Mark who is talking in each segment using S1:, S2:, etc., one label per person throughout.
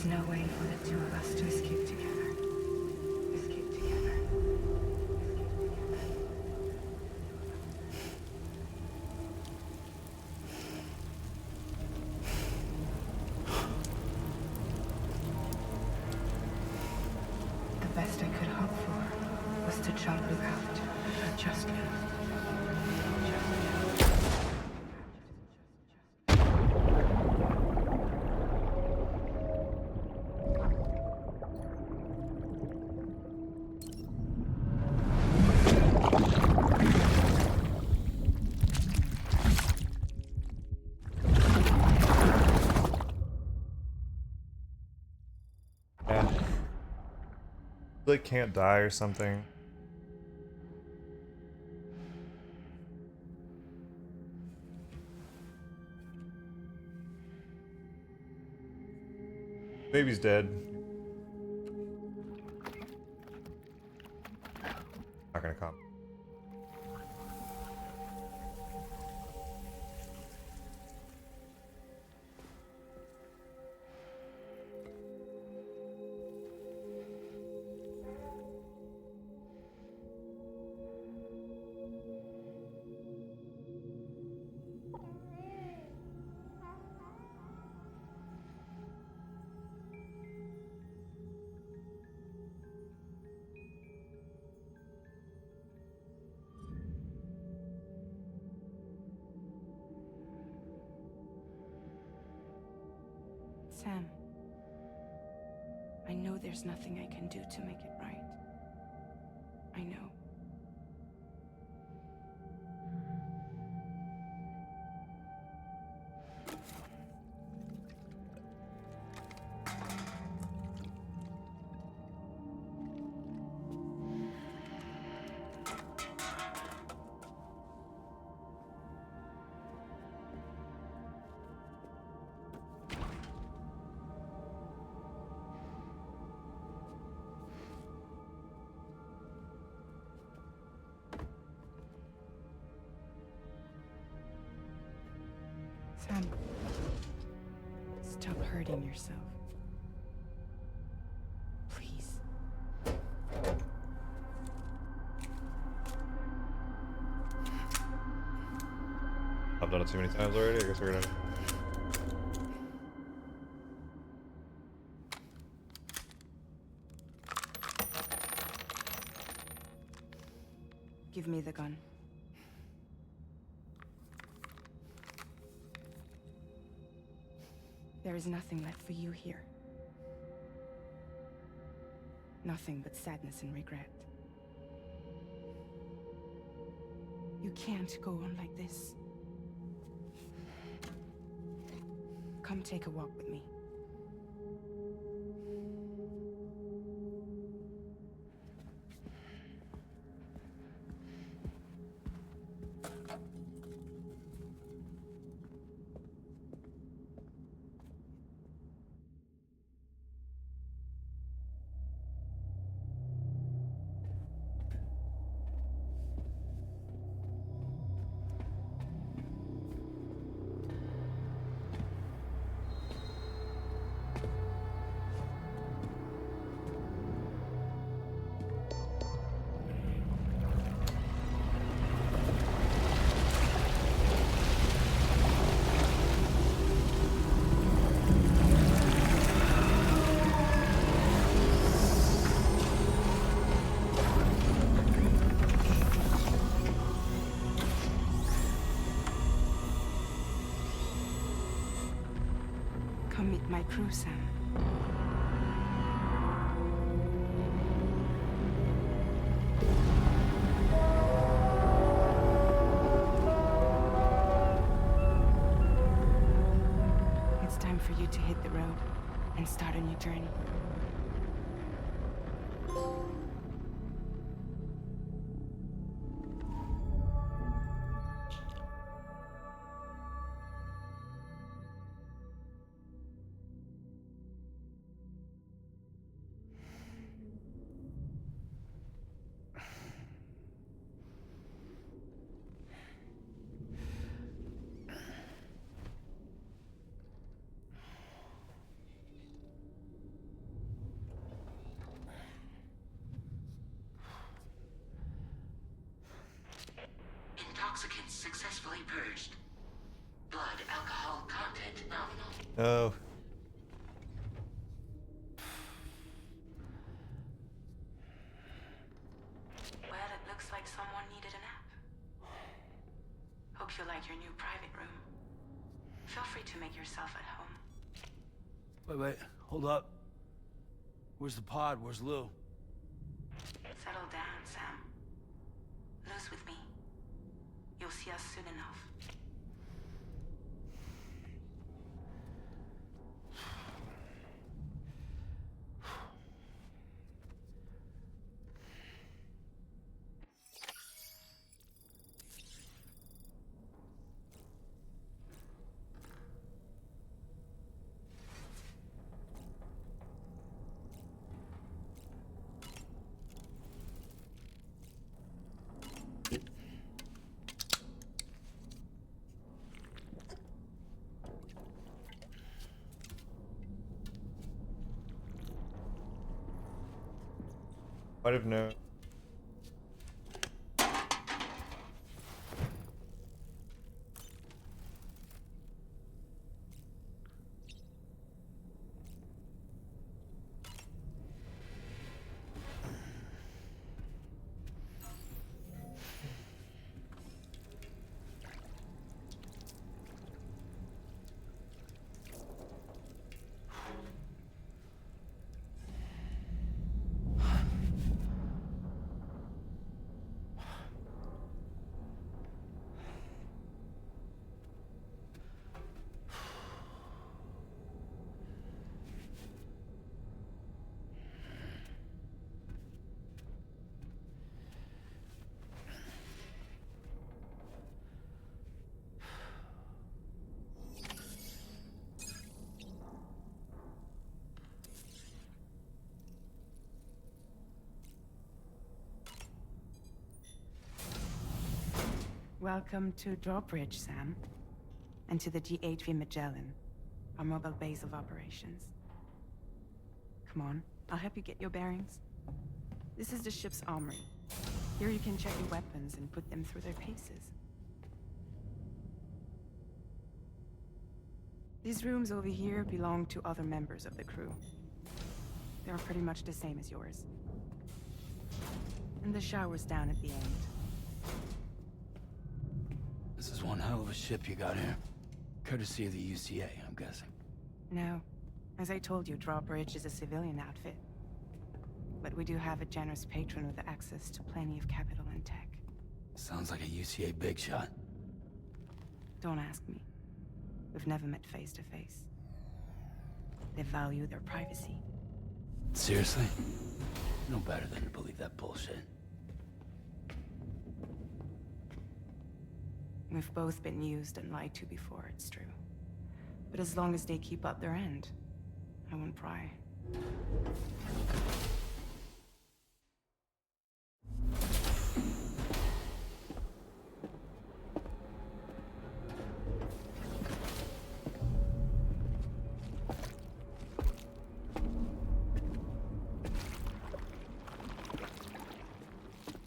S1: no way for the two of us to escape together. Escape together. The best I could hope for was to jump Luke out. Just Luke.
S2: Like can't die or something. Baby's dead. Not gonna come.
S1: Sam, I know there's nothing I can do to make it right. I know. Sam, stop hurting yourself. Please.
S2: I've done it too many times already. I guess we're gonna.
S1: Give me the gun. There is nothing left for you here. Nothing but sadness and regret. You can't go on like this. Come take a walk with me. Come meet my crew, Sam. It's time for you to hit the road and start a new journey.
S3: successfully purged. Blood alcohol content nominal.
S2: Oh.
S1: Well, it looks like someone needed a nap. Hope you like your new private room. Feel free to make yourself at home.
S4: Wait, hold up. Where's the pod? Where's Lou?
S1: Settle down, Sam. Lou's with me. You'll see us soon enough.
S2: Might have known.
S1: Welcome to Drawbridge, Sam. And to the DHV Magellan, our mobile base of operations. Come on, I'll help you get your bearings. This is the ship's armory. Here you can check your weapons and put them through their paces. These rooms over here belong to other members of the crew. They're pretty much the same as yours. And the shower's down at the end.
S4: This is one hell of a ship you got here. Courtesy of the UCA, I'm guessing.
S1: No. As I told you, Drawbridge is a civilian outfit. But we do have a generous patron with access to plenty of capital and tech.
S4: Sounds like a UCA big shot.
S1: Don't ask me. We've never met face to face. They value their privacy.
S4: Seriously? No better than to believe that bullshit.
S1: We've both been used and lied to before, it's true. But as long as they keep up their end, I won't pry.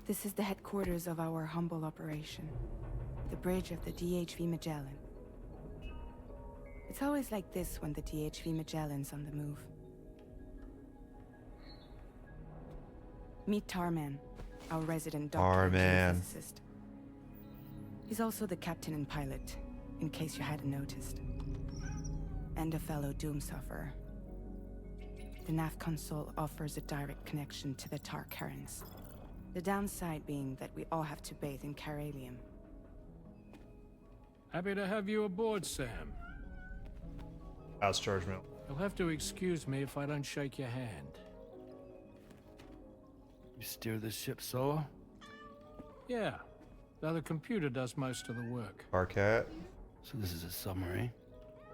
S1: This is the headquarters of our humble operation. The bridge of the DHV Magellan. It's always like this when the DHV Magellan's on the move. Meet Tarman, our resident doctor and physicist. He's also the captain and pilot, in case you hadn't noticed. And a fellow doom sufferer. The nav console offers a direct connection to the tar currents. The downside being that we all have to bathe in caralium.
S5: Happy to have you aboard, Sam.
S2: House charge mill.
S5: You'll have to excuse me if I don't shake your hand.
S4: You steer this ship solo?
S5: Yeah, though the computer does most of the work.
S2: Arcat.
S4: So this is a submarine?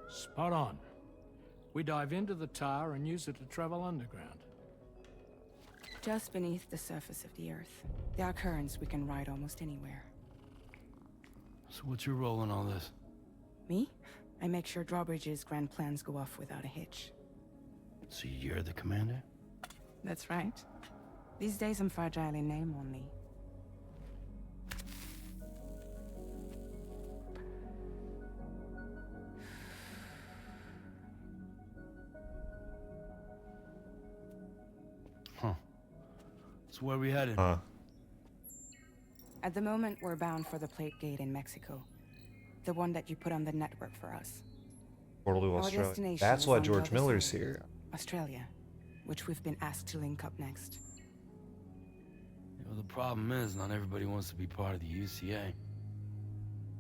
S5: Spot on. We dive into the tar and use it to travel underground.
S1: Just beneath the surface of the Earth, there are currents we can ride almost anywhere.
S4: So what's your role in all this?
S1: Me? I make sure Drawbridge's grand plans go off without a hitch.
S4: So you're the commander?
S1: That's right. These days I'm fragile in name only.
S4: So where we headed?
S2: Huh.
S1: At the moment, we're bound for the Plate Gate in Mexico. The one that you put on the network for us.
S2: Portal to
S1: Our
S2: Australia.
S1: destination
S2: That's
S1: is
S2: why
S1: on the
S2: George
S1: other
S2: Miller's
S1: side.
S2: here.
S1: Australia, which we've been asked to link up next.
S4: You know, the problem is, not everybody wants to be part of the UCA.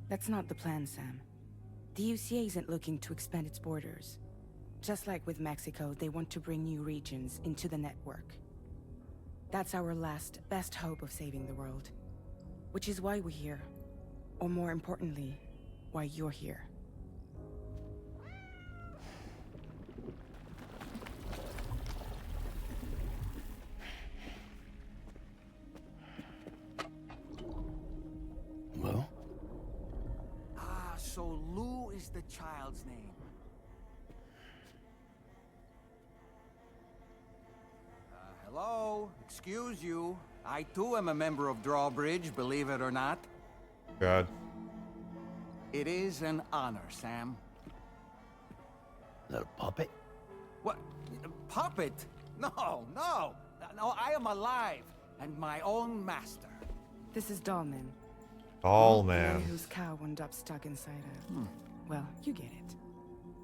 S1: That's not the plan, Sam. The UCA isn't looking to expand its borders. Just like with Mexico, they want to bring new regions into the network. That's our last, best hope of saving the world. Which is why we're here. Or more importantly, why you're here.
S4: Well?
S6: Ah, so Lou is the child's name. Hello? Excuse you. I too am a member of Drawbridge, believe it or not.
S2: God.
S6: It is an honor, Sam.
S4: Is that a puppet?
S6: What? A puppet? No, no! No, I am alive, and my own master.
S1: This is Dollman.
S2: Oh,
S1: The
S2: man.
S1: man whose cow wound up stuck inside a... Well, you get it.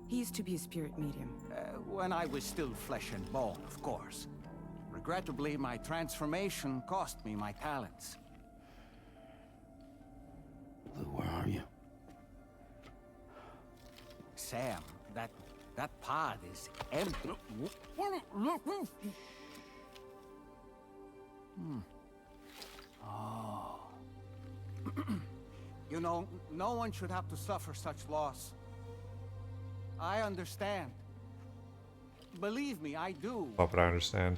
S1: He used to be a spirit medium.
S6: When I was still flesh and bone, of course. Regrettably, my transformation cost me my talents.
S4: Lou, where are you?
S6: Sam, that pod is empty. Oh. You know, no one should have to suffer such loss. I understand. Believe me, I do.
S2: Puppet, I understand.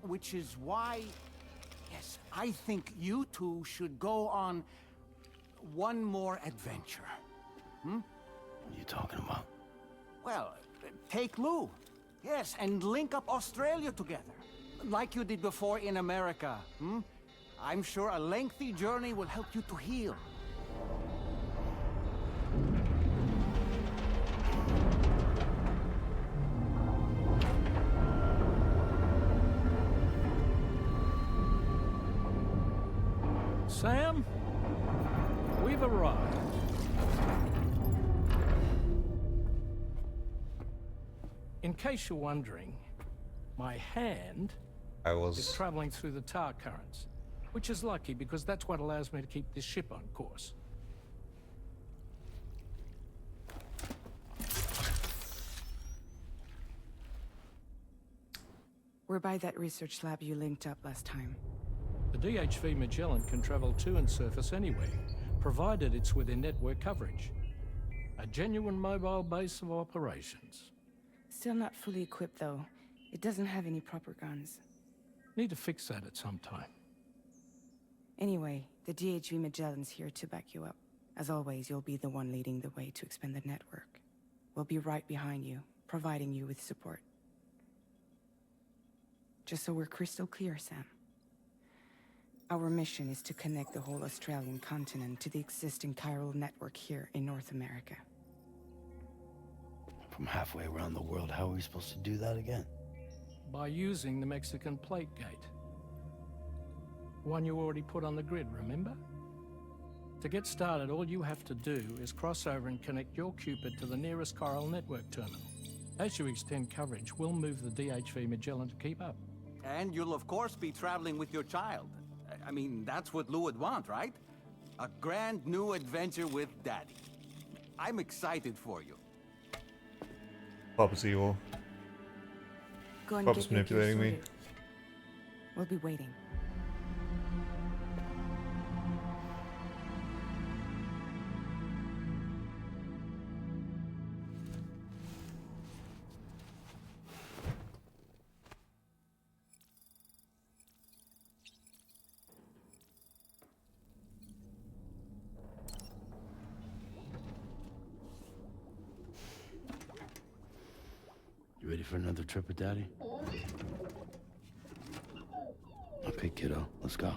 S6: Which is why, yes, I think you two should go on one more adventure.
S4: What are you talking about?
S6: Well, take Lou. Yes, and link up Australia together. Like you did before in America. I'm sure a lengthy journey will help you to heal.
S5: Sam, we've arrived. In case you're wondering, my hand
S2: I
S5: is
S2: was...
S5: traveling through the tar currents, which is lucky because that's what allows me to keep this ship on course.
S1: We're by that research lab you linked up last time.
S5: The DHV Magellan can travel to and surface anywhere, provided it's within network coverage. A genuine mobile base of operations.
S1: Still not fully equipped, though. It doesn't have any proper guns.
S5: Need to fix that at some time.
S1: Anyway, the DHV Magellan's here to back you up. As always, you'll be the one leading the way to expand the network. We'll be right behind you, providing you with support. Just so we're crystal clear, Sam. Our mission is to connect the whole Australian continent to the existing chiral network here in North America.
S4: From halfway around the world, how are we supposed to do that again?
S5: By using the Mexican plate gate. One you already put on the grid, remember? To get started, all you have to do is cross over and connect your Cupid to the nearest chiral network terminal. As you extend coverage, we'll move the DHV Magellan to keep up.
S6: And you'll of course be traveling with your child. I mean, that's what Lou would want, right? A grand new adventure with Daddy. I'm excited for you.
S2: Puppet's evil.
S1: Go and
S2: Puppet's
S1: get your gear
S2: manipulating me.
S1: sorted. We'll be waiting.
S4: You ready for another trip with Daddy? Okay, kiddo, let's go.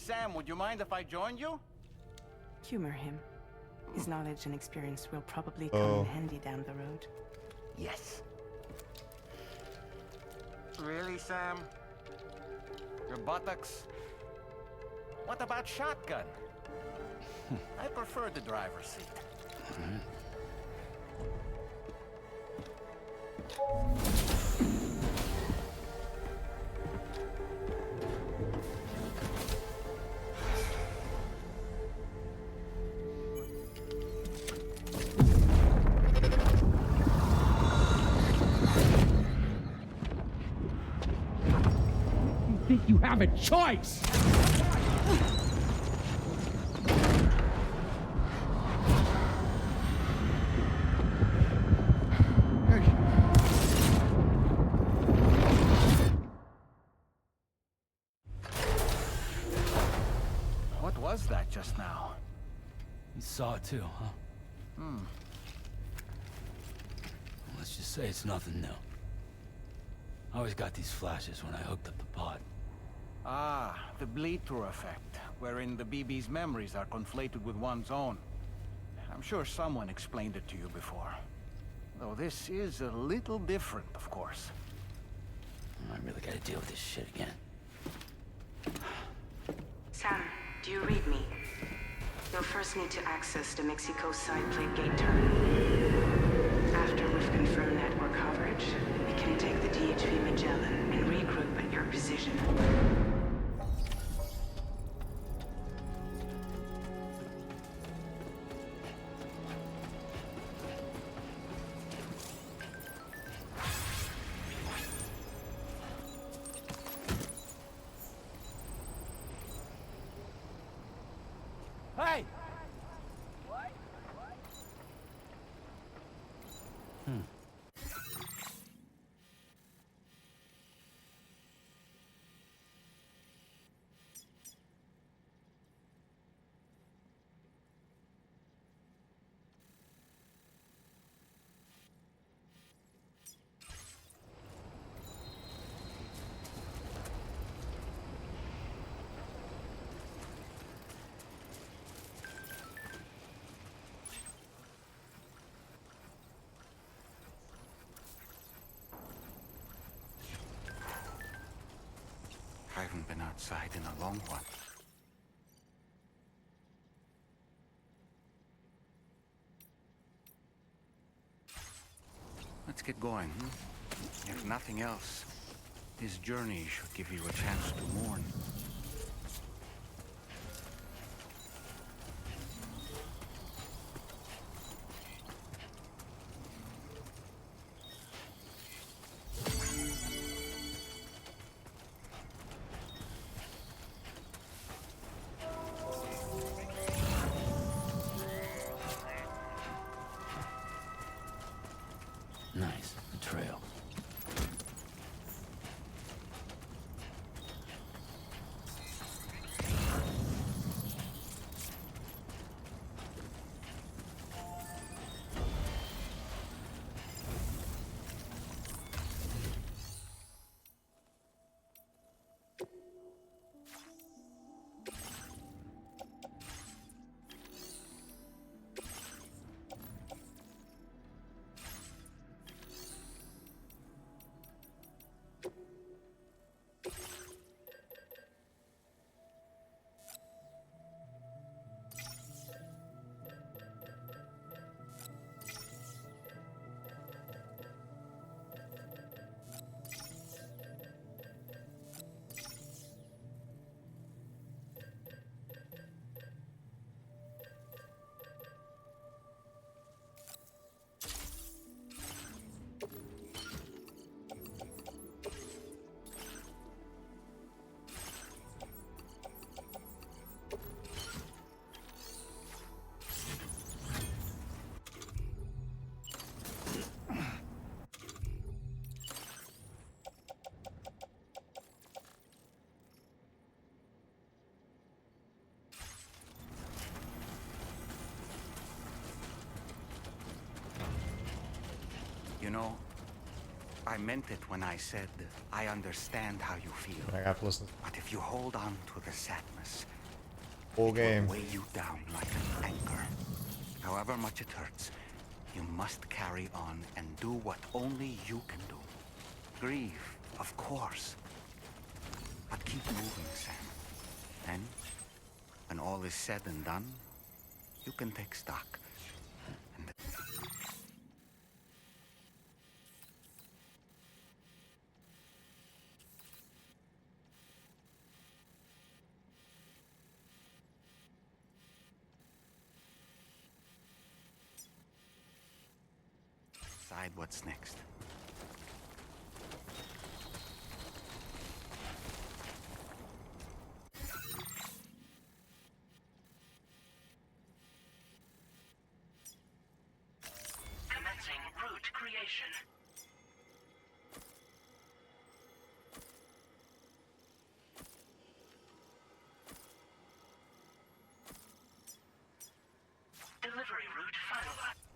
S6: Sam, would you mind if I joined you?
S1: Humor him. His knowledge and experience will probably come in handy down the road.
S6: Yes. Really, Sam? Your buttocks? What about shotgun? I prefer the driver's seat.
S7: Think you have a choice?
S6: What was that just now?
S4: You saw it too, huh? Let's just say it's nothing new. I always got these flashes when I hooked up the pod.
S6: Ah, the bleed-through effect, wherein the BB's memories are conflated with one's own. I'm sure someone explained it to you before. Though this is a little different, of course.
S4: I really gotta deal with this shit again.
S1: Sam, do you read me? You'll first need to access the Mexico side plate gate terminal. After we've confirmed network coverage, we can take the DHV Magellan and regroup at your position.
S6: Hey! I haven't been outside in a long while. Let's get going, If nothing else, this journey should give you a chance to mourn.
S4: Nice. The trail.
S6: You know, I meant it when I said I understand how you feel.
S2: I got to listen.
S6: But if you hold on to the sadness,
S2: Full game.
S6: Weigh you down like an anchor. However much it hurts, you must carry on and do what only you can do. Grieve, of course. But keep moving, Sam. Then, when all is said and done, you can take stock. And decide what's next.
S3: Commencing route creation. Delivery route finalized.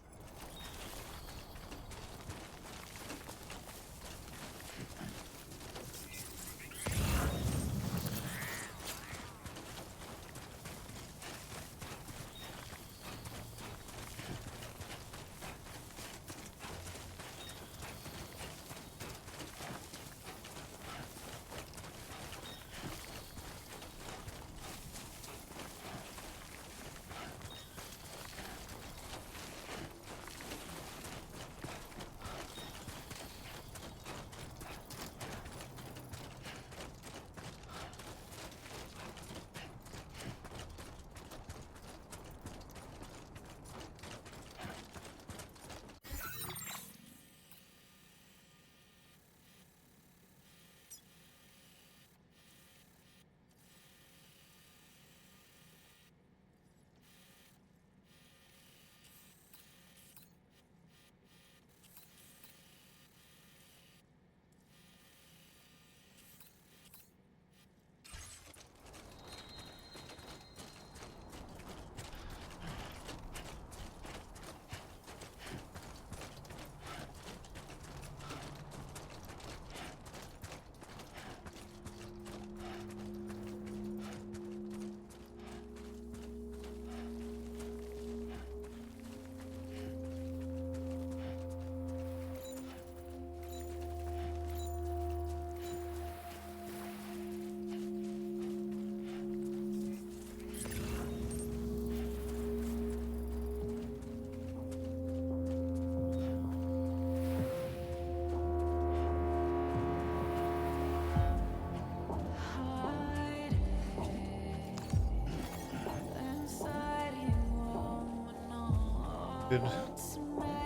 S2: Good.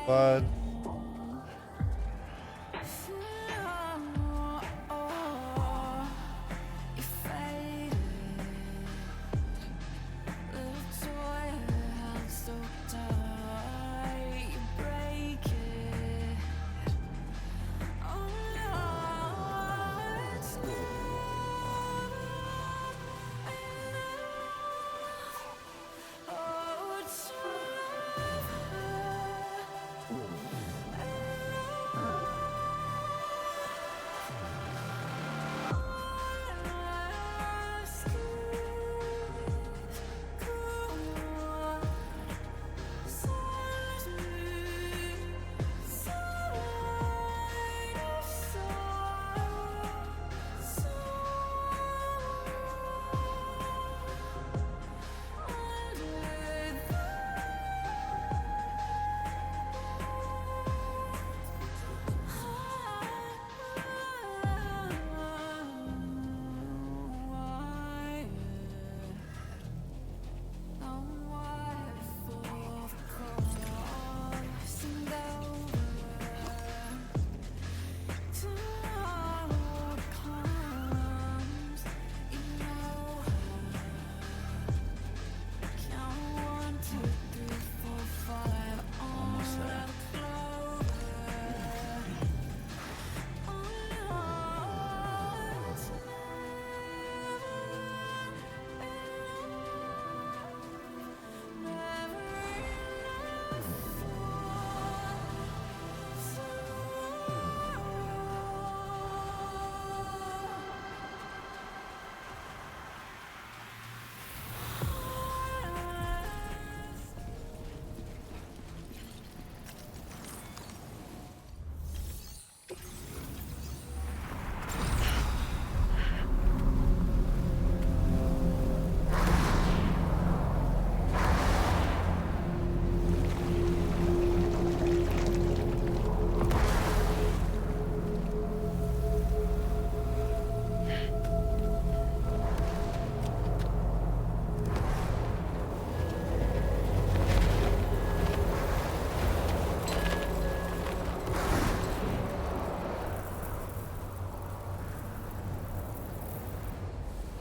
S2: But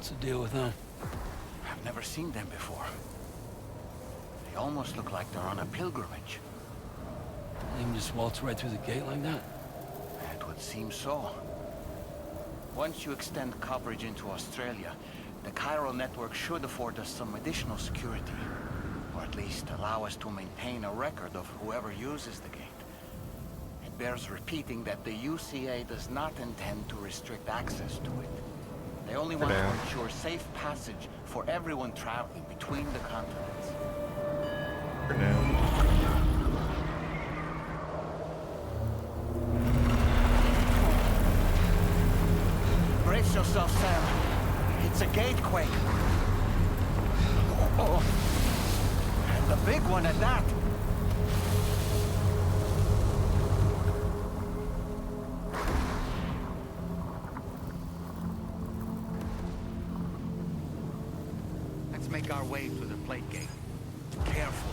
S4: What's the deal with them?
S6: I've never seen them before. They almost look like they're on a pilgrimage.
S4: They can just waltz right through the gate like that?
S6: It would seem so. Once you extend coverage into Australia, the chiral network should afford us some additional security. Or at least allow us to maintain a record of whoever uses the gate. It bears repeating that the UCA does not intend to restrict access to it. They only want to ensure safe passage for everyone traveling between the continents.
S2: For now.
S6: Brace yourself, Sam. It's a gatequake. Oh. And a big one at that. Let's make our way to the plate gate. Carefully.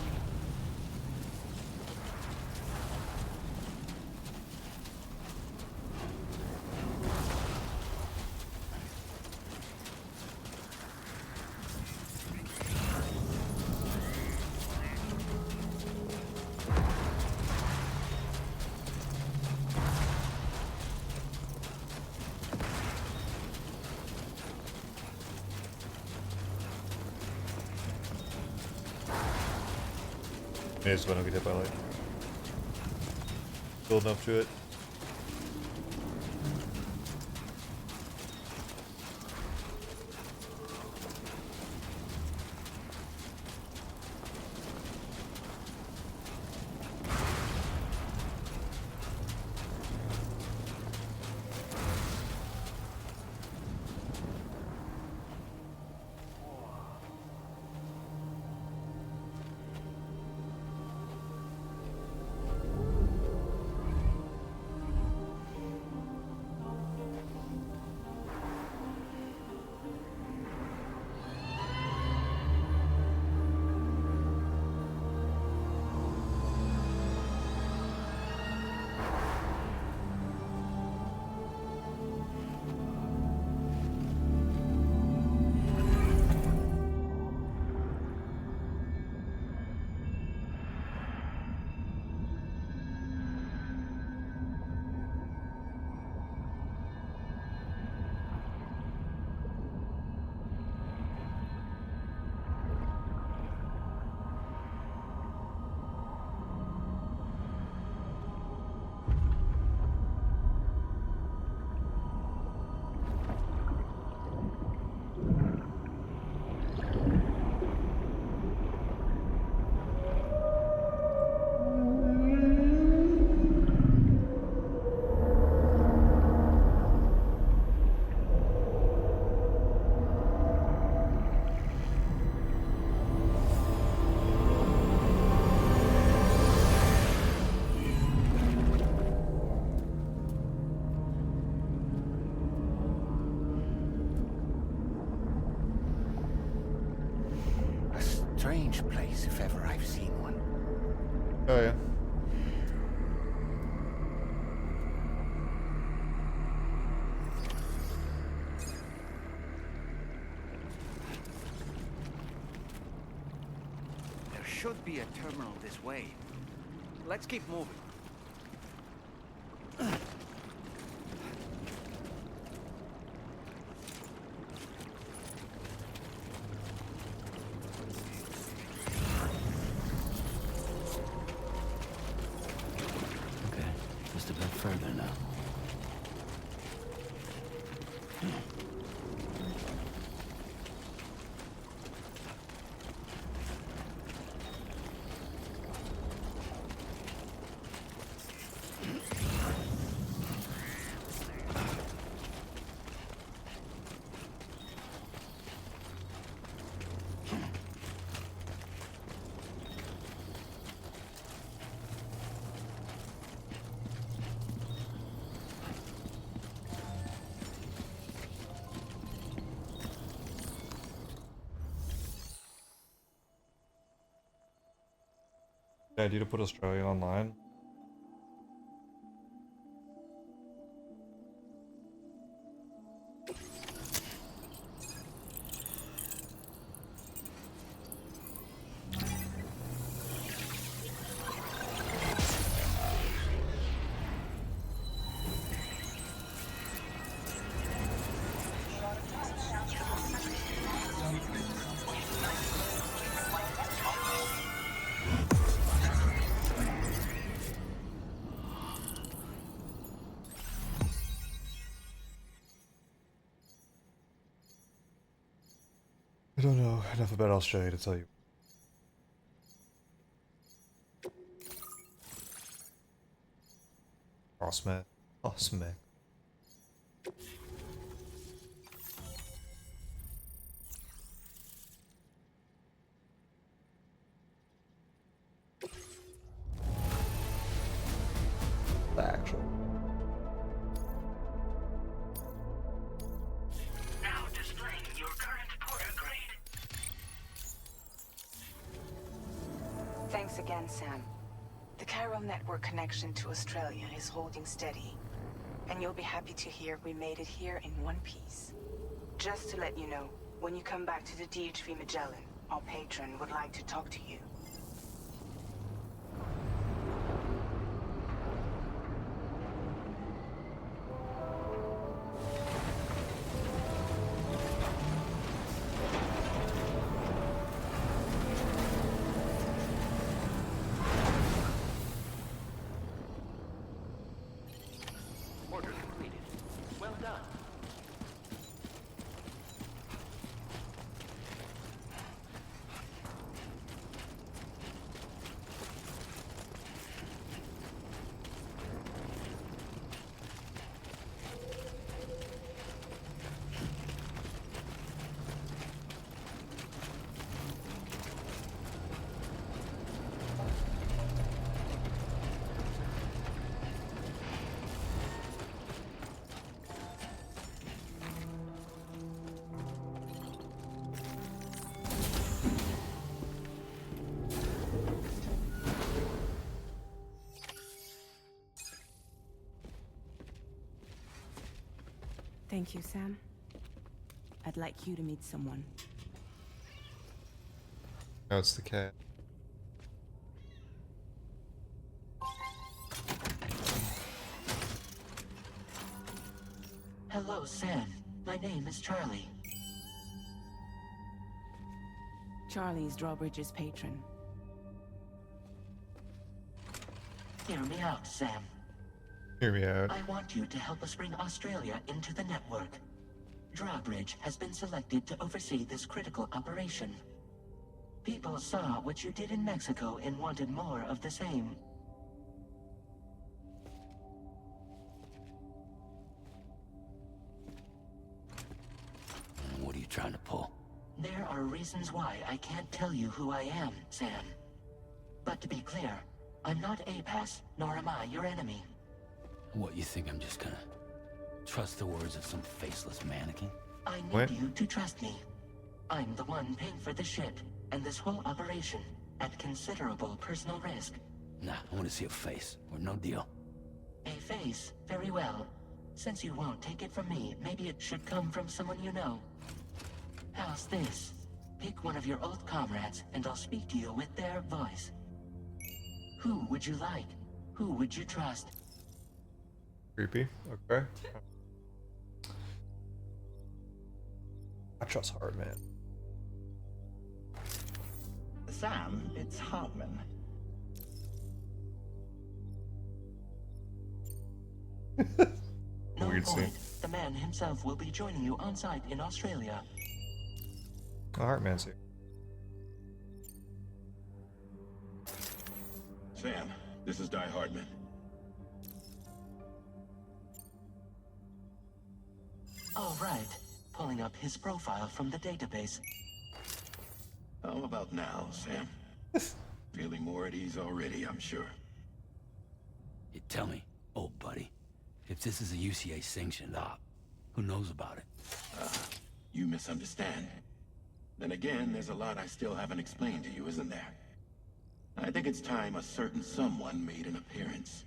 S2: May as well not get hit by light. Building up to it. Strange place, if ever I've seen one. Oh yeah.
S6: There should be a terminal this way. Let's keep moving.
S4: Okay, just a bit further now.
S2: The idea to put Australia online. I don't know enough about Australia to tell you. Awesome. Awesome. The actual.
S3: Now displaying your current porter grade.
S1: Thanks again, Sam. The chiral network connection to Australia is holding steady. And you'll be happy to hear we made it here in one piece. Just to let you know, when you come back to the DHV Magellan, our patron would like to talk to you.
S3: Order completed. Well done.
S1: Thank you, Sam. I'd like you to meet someone.
S2: No, it's the cat.
S3: Hello, Sam. My name is Charlie.
S1: Charlie's Drawbridge's patron.
S3: Hear me out, Sam.
S2: Hear me out.
S3: I want you to help us bring Australia into the network. Drawbridge has been selected to oversee this critical operation. People saw what you did in Mexico and wanted more of the same.
S4: What are you trying to pull?
S3: There are reasons why I can't tell you who I am, Sam. But to be clear, I'm not APAS, nor am I your enemy.
S4: What, you think I'm just gonna trust the words of some faceless mannequin?
S3: I need
S2: What?
S3: you to trust me. I'm the one paying for the ship and this whole operation at considerable personal risk.
S4: Nah, I want to see a face, or no deal.
S3: A face, very well. Since you won't take it from me, maybe it should come from someone you know. How's this? Pick one of your old comrades, and I'll speak to you with their voice. Who would you like? Who would you trust?
S2: Creepy. Okay. I trust Hardman.
S8: Sam, it's Hartman.
S3: No
S2: Weird
S3: point.
S2: scene.
S3: The man himself will be joining you on site in Australia.
S2: Oh, Heartman's here.
S9: Sam, this is Di Hardman.
S3: All right. Pulling up his profile from the database.
S9: How about now, Sam? Feeling more at ease already, I'm sure.
S4: You tell me, old buddy, if this is a UCA sanctioned op, who knows about it?
S9: You misunderstand. Then again, there's a lot I still haven't explained to you, isn't there? I think it's time a certain someone made an appearance.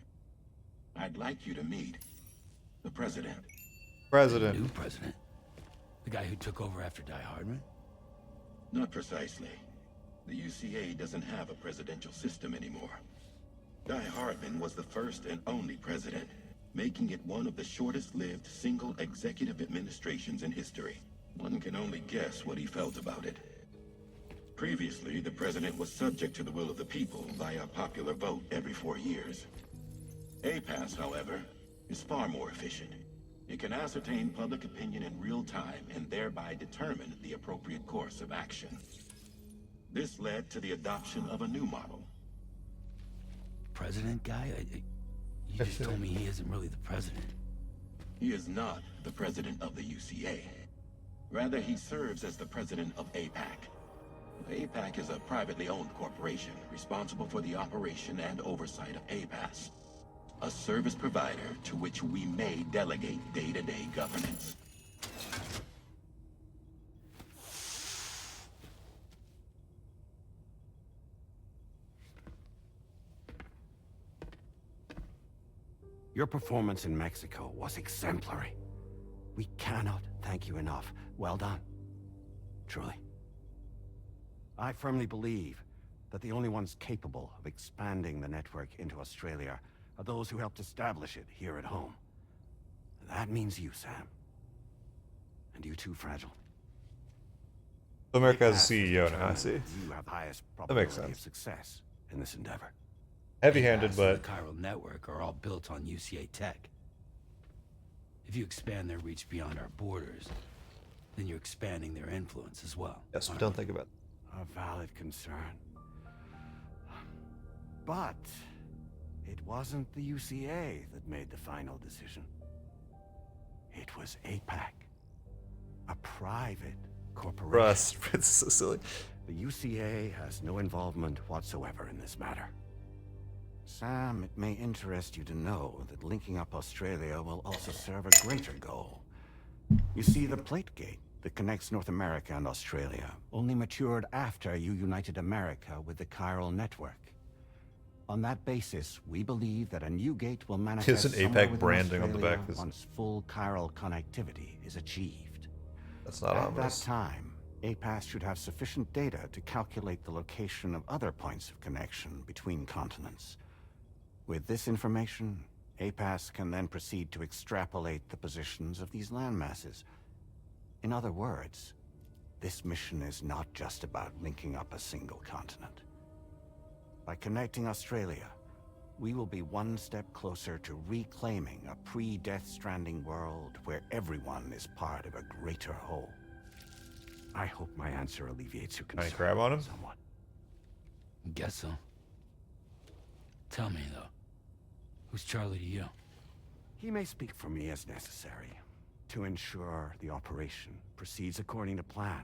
S9: I'd like you to meet the President.
S2: President.
S4: New president? The guy who took over after Die Hardman?
S9: Not precisely. The UCA doesn't have a presidential system anymore. Di Hardman was the first and only president, making it one of the shortest-lived single executive administrations in history. One can only guess what he felt about it. Previously, the president was subject to the will of the people via popular vote every 4 years. APAS, however, is far more efficient. It can ascertain public opinion in real time and thereby determine the appropriate course of action. This led to the adoption of a new model.
S4: President guy? You just told me he isn't really the president.
S9: He is not the president of the UCA. Rather, he serves as the president of APAC. APAC is a privately owned corporation responsible for the operation and oversight of APAS, a service provider to which we may delegate day-to-day governance.
S6: Your performance in Mexico was exemplary. We cannot thank you enough. Well done. Truly. I firmly believe that the only ones capable of expanding the network into Australia are those who helped establish it here at home. That means you, Sam. And you too, Fragile.
S2: America has a CEO now, I see.
S6: You have the highest
S2: That makes
S6: probability of
S2: sense.
S6: success in this endeavor.
S2: Heavy-handed,
S4: APAS
S2: but
S4: and the chiral network are all built on UCA tech. If you expand their reach beyond our borders, then you're expanding their influence as well.
S2: yes, we
S4: aren't
S2: don't
S4: you?
S2: think about
S6: A valid concern. But it wasn't the UCA that made the final decision. It was APAC, a private corporation.
S2: Russ. It's so silly.
S6: The UCA has no involvement whatsoever in this matter. Sam, it may interest you to know that linking up Australia will also serve a greater goal. You see, the plate gate that connects North America and Australia only matured after you united America with the chiral network. On that basis, we believe that a new gate will manifest
S2: There's an
S6: somewhere
S2: APAC
S6: within
S2: branding on the
S6: Australia
S2: back.
S6: once full chiral connectivity is achieved.
S2: That's not
S6: At that
S2: ominous.
S6: time, APAS should have sufficient data to calculate the location of other points of connection between continents. With this information, APAS can then proceed to extrapolate the positions of these landmasses. In other words, this mission is not just about linking up a single continent. By connecting Australia, we will be one step closer to reclaiming a pre-Death Stranding world where everyone is part of a greater whole. I hope my answer alleviates your concern.
S2: Any crab on him?
S6: Somewhat.
S4: Guess so. Tell me, though. Who's Charlie to you?
S6: He may speak for me as necessary to ensure the operation proceeds according to plan.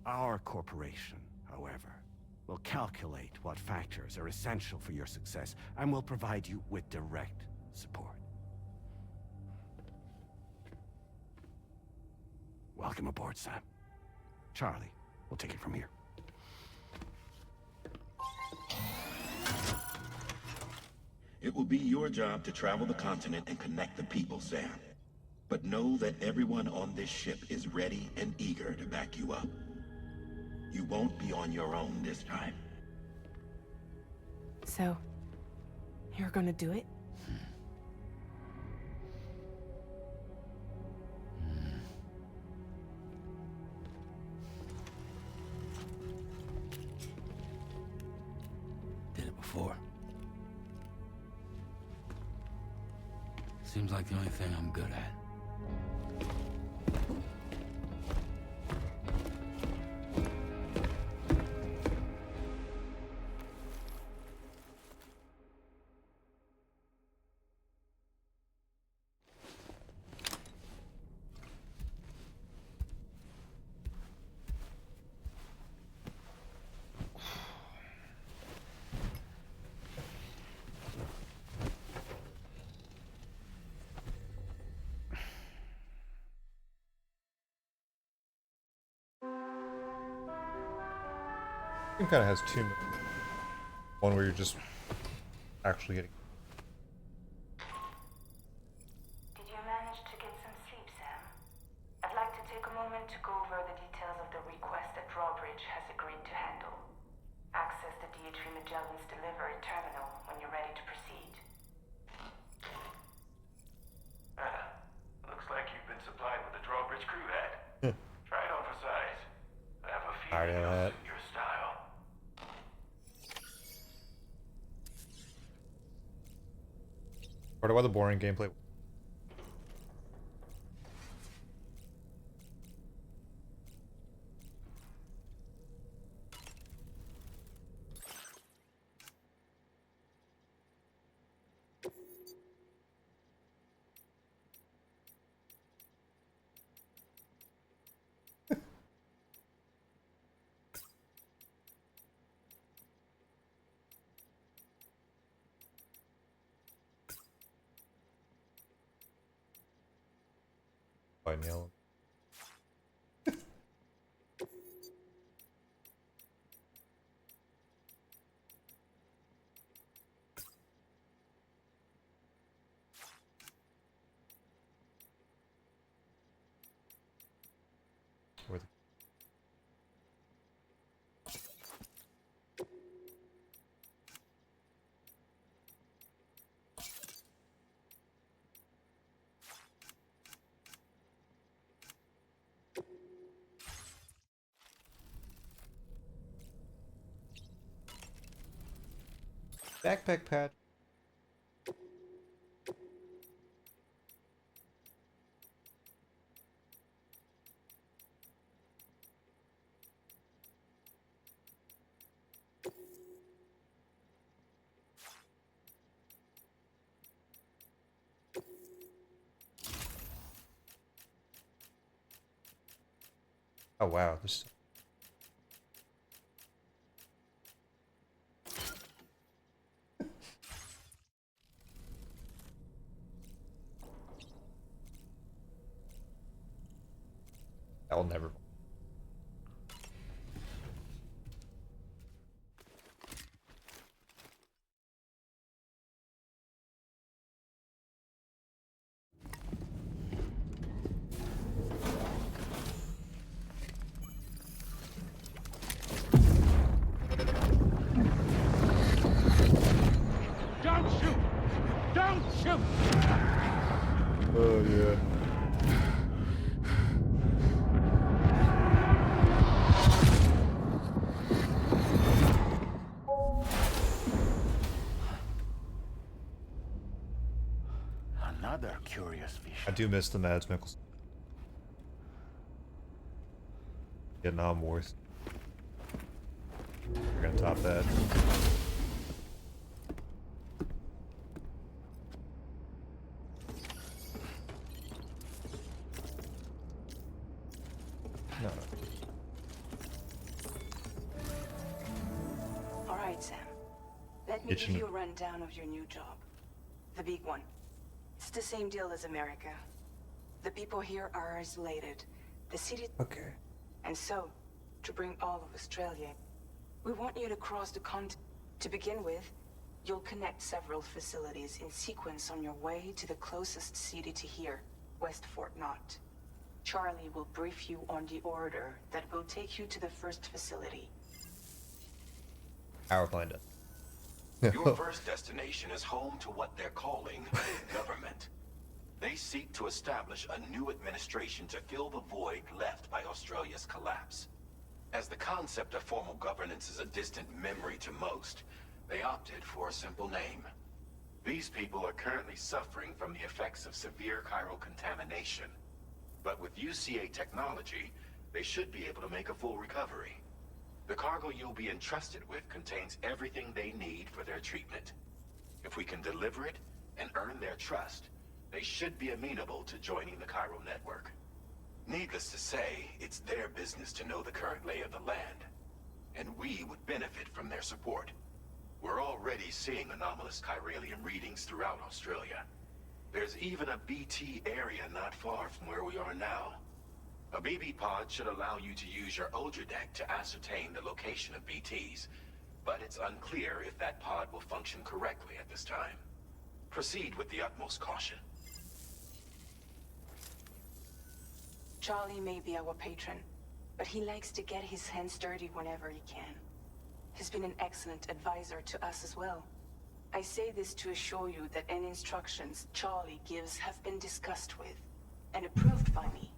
S6: Our corporation, however, will calculate what factors are essential for your success and will provide you with direct support. Welcome aboard, Sam. Charlie, we'll take it from here.
S9: It will be your job to travel the continent and connect the people, Sam. But know that everyone on this ship is ready and eager to back you up. You won't be on your own this time.
S1: So, you're gonna do it?
S4: Did it before. Seems like the only thing I'm good at.
S2: It kind of has two. One where you're just actually getting.
S1: Did you manage to get some sleep, Sam? I'd like to take a moment to go over the details of the request that Drawbridge has agreed to handle. Access the D.H. Magellan's delivery terminal when you're ready to proceed.
S10: Looks like you've been supplied with a Drawbridge crew hat. Try it on for size. I have a
S2: Already
S10: feeling
S2: have that.
S10: it'll suit your style.
S2: Part of why the boring gameplay. By nail. Where the backpack pad. Oh wow, this. I'll never.
S7: Don't shoot! Don't shoot!
S2: Oh yeah.
S6: Another curious vision.
S2: I do miss the Mads Mikkelsen. Vietnam Wars. We're gonna top that. No.
S1: All right, Sam. Let me give you a rundown of your new job. The big one. It's the same deal as America. The people here are isolated. The city...
S2: Okay.
S1: And so, to bring all of Australia, we want you to cross the continent. To begin with, you'll connect several facilities in sequence on your way to the closest city to here, West Fort Knott. Charlie will brief you on the order that will take you to the first facility.
S2: I'll find it.
S10: Your first destination is home to what they're calling government. They seek to establish a new administration to fill the void left by Australia's collapse. As the concept of formal governance is a distant memory to most, they opted for a simple name. These people are currently suffering from the effects of severe chiral contamination. But with UCA technology, they should be able to make a full recovery. The cargo you'll be entrusted with contains everything they need for their treatment. If we can deliver it and earn their trust, they should be amenable to joining the chiral network. Needless to say, it's their business to know the current lay of the land, and we would benefit from their support. We're already seeing anomalous chiralium readings throughout Australia. There's even a BT area not far from where we are now. A BB pod should allow you to use your Ultra deck to ascertain the location of BTs, but it's unclear if that pod will function correctly at this time. Proceed with the utmost caution.
S1: Charlie may be our patron, but he likes to get his hands dirty whenever he can. He's been an excellent advisor to us as well. I say this to assure you that any instructions Charlie gives have been discussed with and approved by me.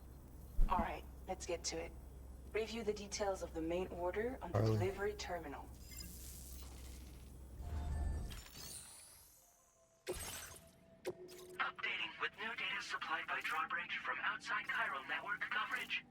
S1: All right, let's get to it. Review the details of the main order on the delivery terminal.
S3: Updating with new data supplied by Drawbridge from outside chiral network coverage.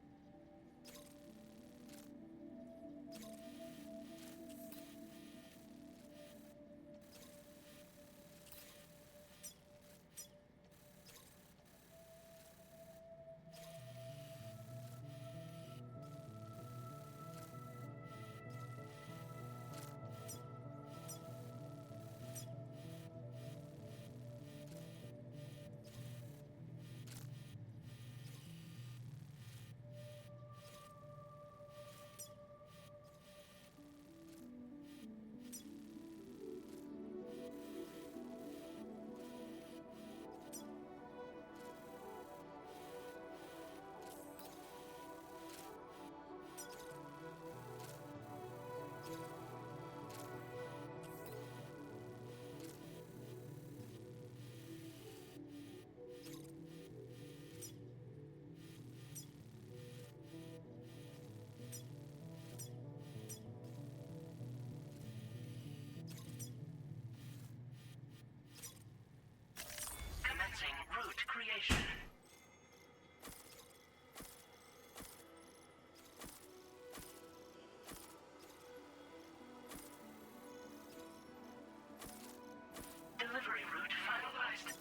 S11: location. Delivery route finalized.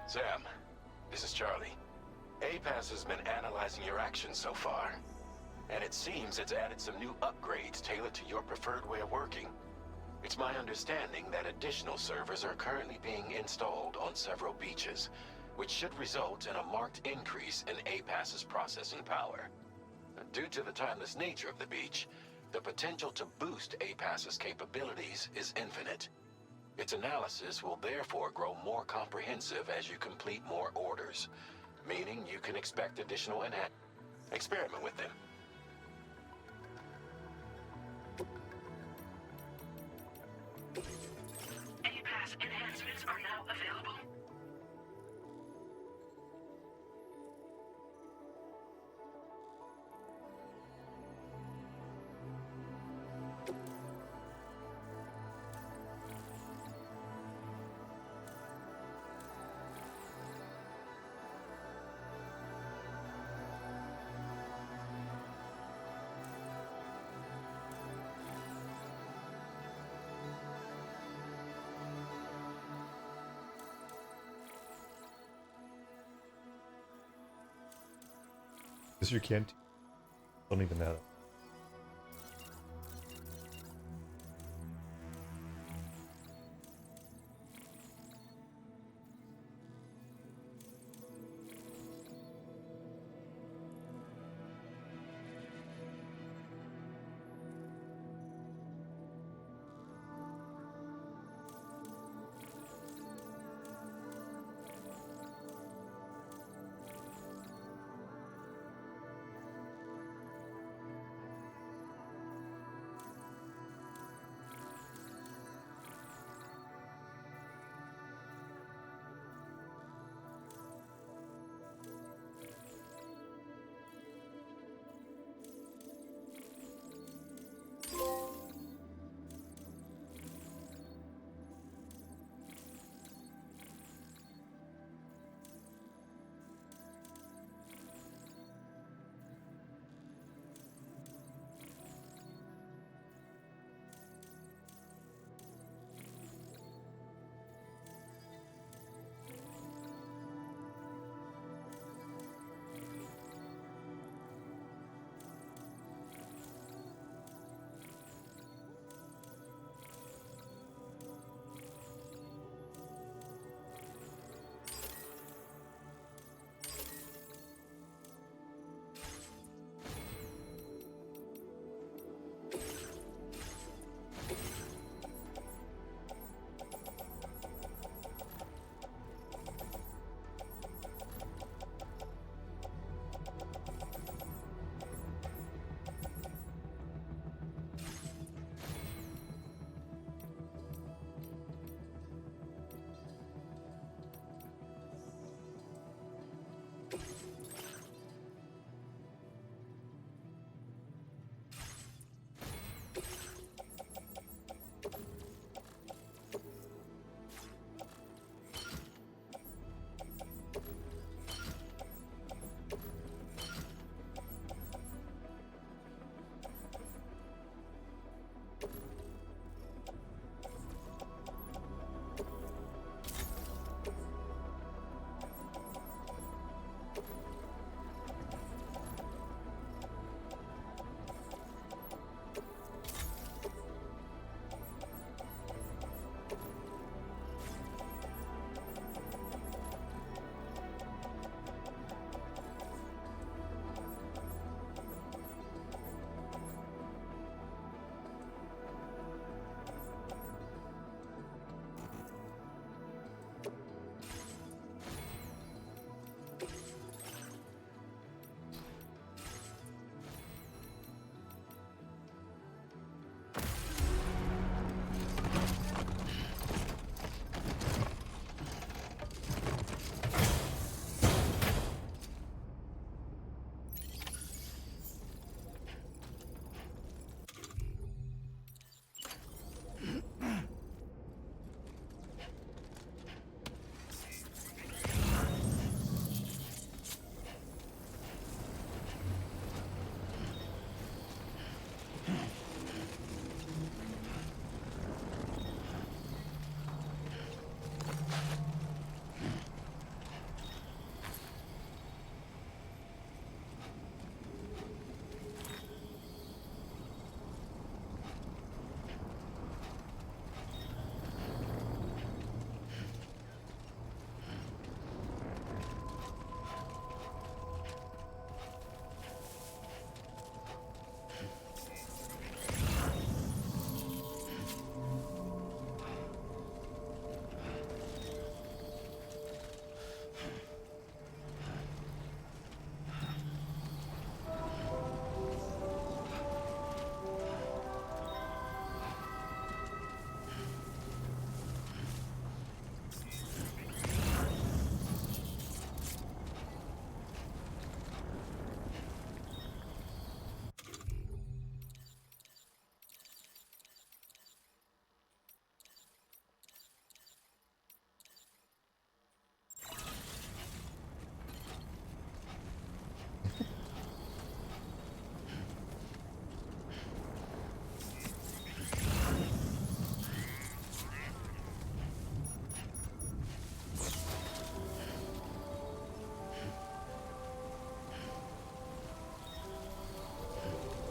S10: Sam, this is Charlie. APAS has been analyzing your actions so far, and it seems it's added some new upgrades tailored to your preferred way of working. It's my understanding that additional servers are currently being installed on several beaches, which should result in a marked increase in APAS's processing power. Due to the timeless nature of the beach, the potential to boost APAS's capabilities is infinite. Its analysis will therefore grow more comprehensive as you complete more orders, meaning you can expect additional experiment with them.
S11: APAS enhancements are now available.
S2: This you can't. Don't even know.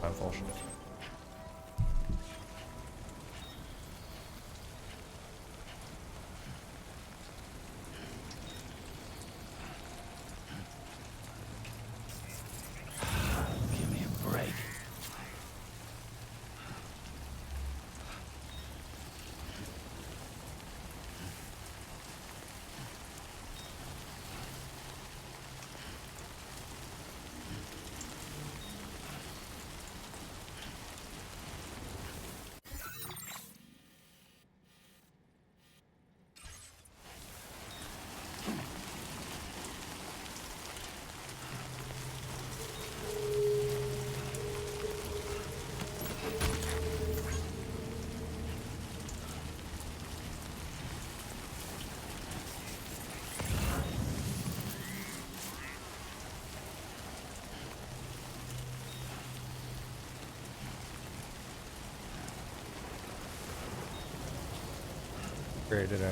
S2: Timefall shit.
S4: Give me a break.
S2: Great, did I?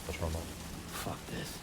S2: What's wrong?
S4: Fuck this.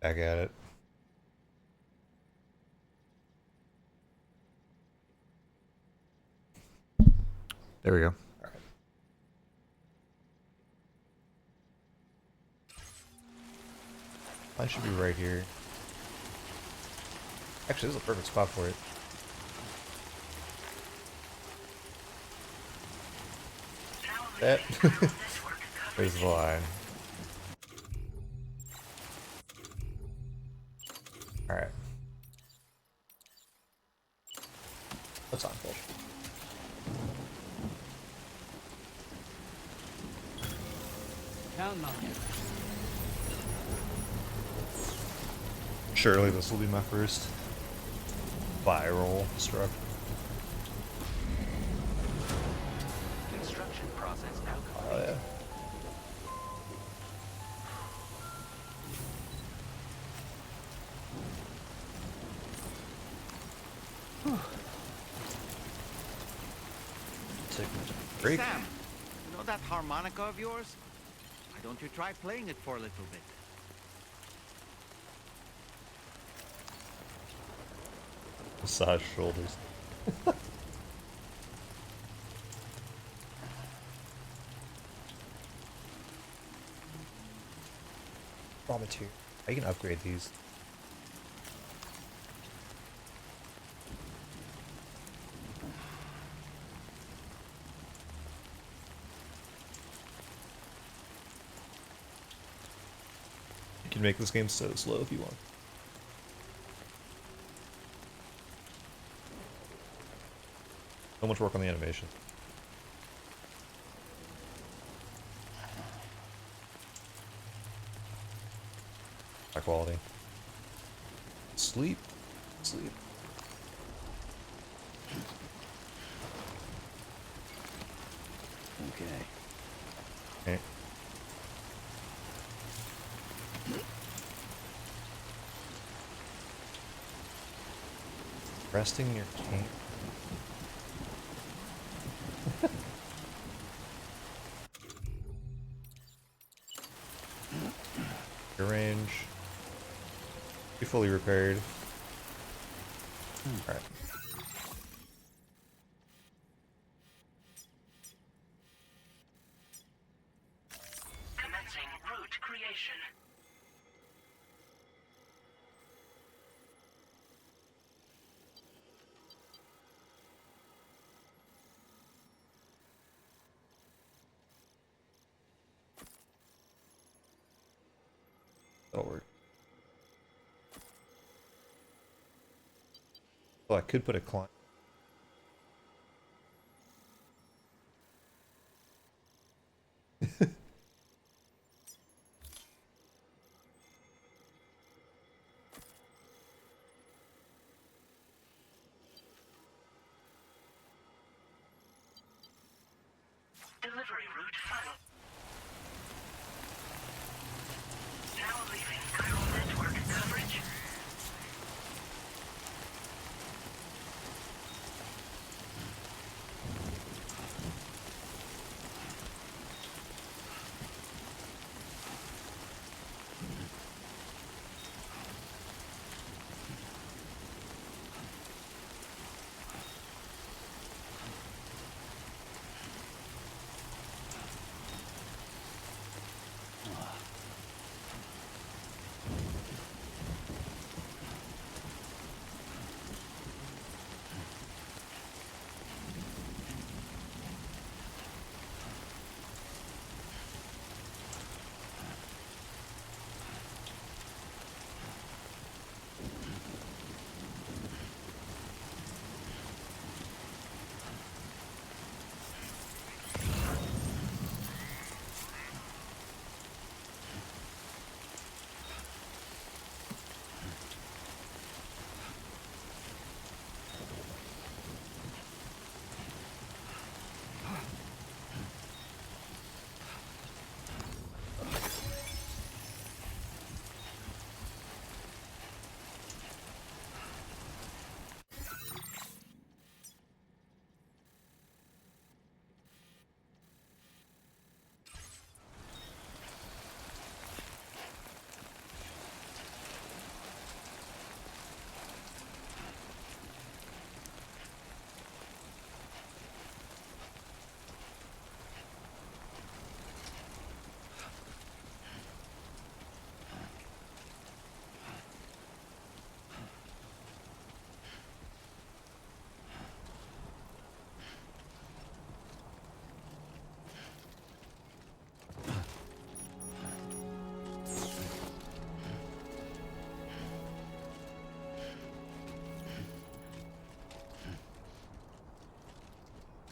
S2: Back at it. There we go. All right. Mine should be right here. Actually, this is a perfect spot for it. That is the line. Alright. What's on fish?
S4: Counting on you.
S2: Surely this will be my first spiral structure.
S3: Construction process now complete.
S2: Oh yeah. Take a break.
S6: Sam, you know that harmonica of yours? Why don't you try playing it for a little bit?
S2: Massage shoulders. Raw material. I can upgrade these. You can make this game so slow if you want. So much work on the animation. High quality. Sleep. Sleep.
S4: Okay.
S2: Okay. Resting your cane. Your range. Be fully repaired. Alright.
S11: Commencing route creation.
S2: That'll work. Well, I could put a climb.
S11: Delivery route final. Now leaving neural network coverage.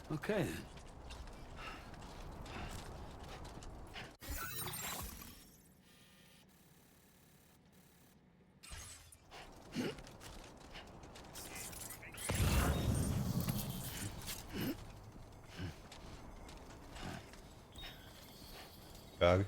S4: Okay then.
S2: dog.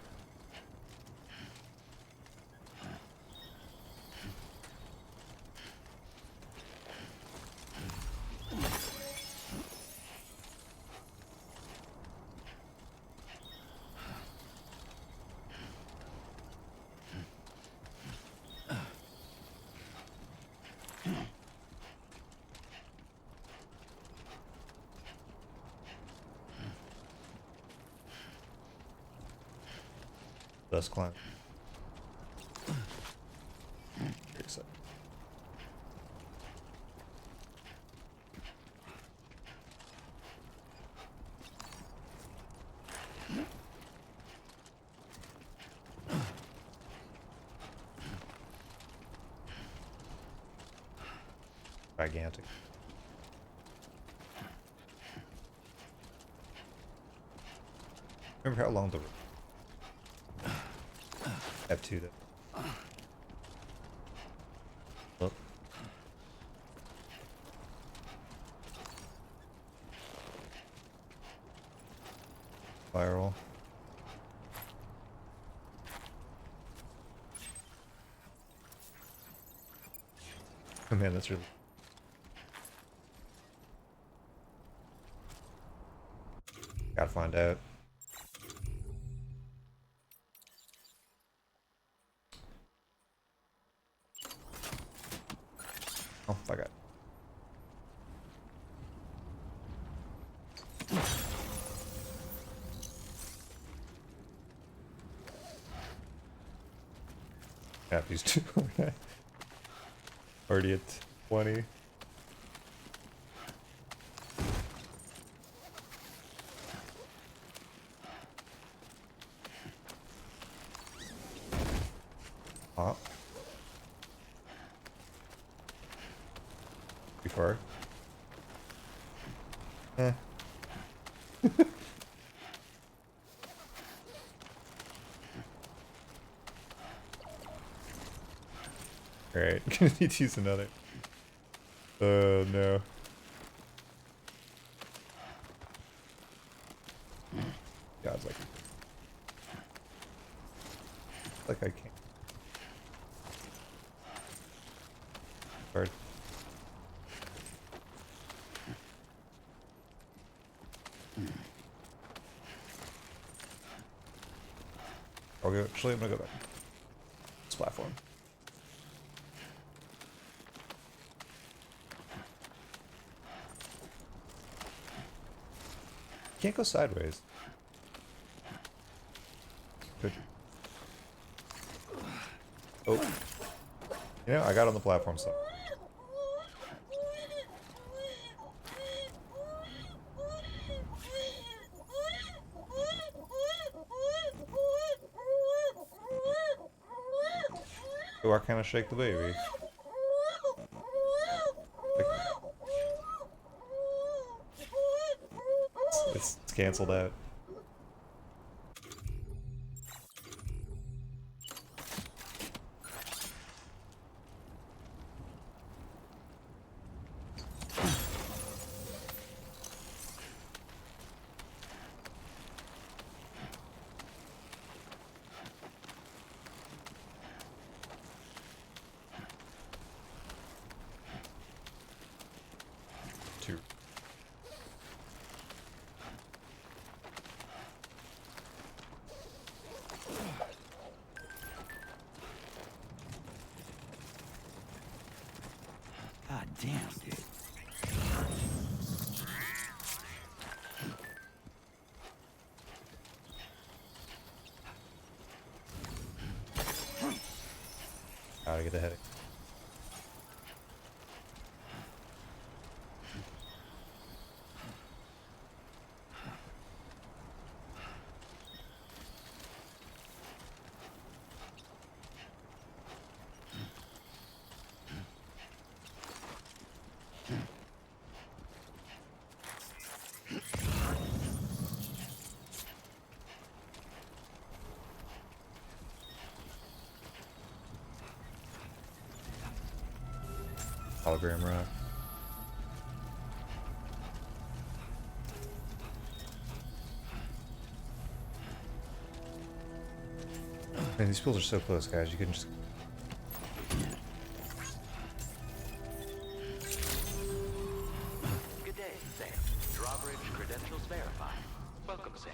S2: Best climb. Except. Gigantic. Remember how long the F2 that. Look. Viral. Oh man, that's really. Gotta find out. Oh, fuck it. Yeah, these two. Already at 20. Hop. Before. Eh. Alright, gonna need to use another. Oh no. Yeah, it's like I can't. Hard. I'll go. Actually, I'm gonna go back. This platform. Can't go sideways. Good. Oh. You know, I got on the platform, so. Oh, I kind of shake the baby. It's canceled out. Two.
S4: God damn, dude.
S2: Gotta get a headache. Hologram rock. Man, these pools are so close, guys. You can just...
S12: Good day, Sam. Drawbridge credentials verified. Welcome, Sam.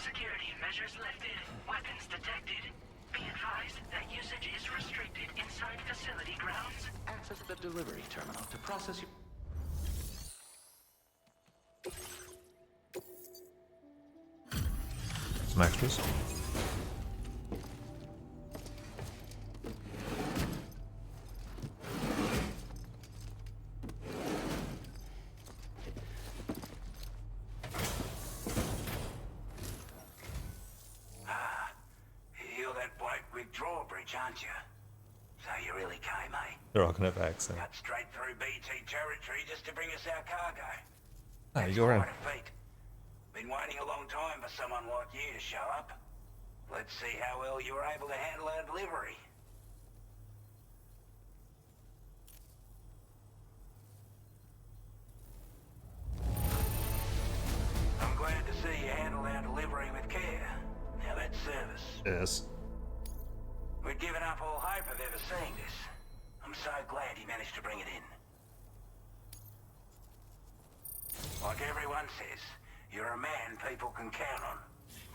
S11: Security measures lifted. Weapons detected. Be advised that usage is restricted inside facility grounds.
S12: Access the delivery terminal to process your...
S2: Some extras.
S13: You're that bloke with Drawbridge, aren't you? So you really came, eh?
S2: They're all gonna have accent.
S13: Cut straight through BT territory just to bring us our cargo.
S2: Ah, you go around.
S13: Quite a feat. Been waiting a long time for someone like you to show up. Let's see how well you were able to handle our delivery. I'm glad to see you handle our delivery with care. Now that's service.
S2: Yes.
S13: We'd given up all hope of ever seeing this. I'm so glad he managed to bring it in. Like everyone says, you're a man people can count on.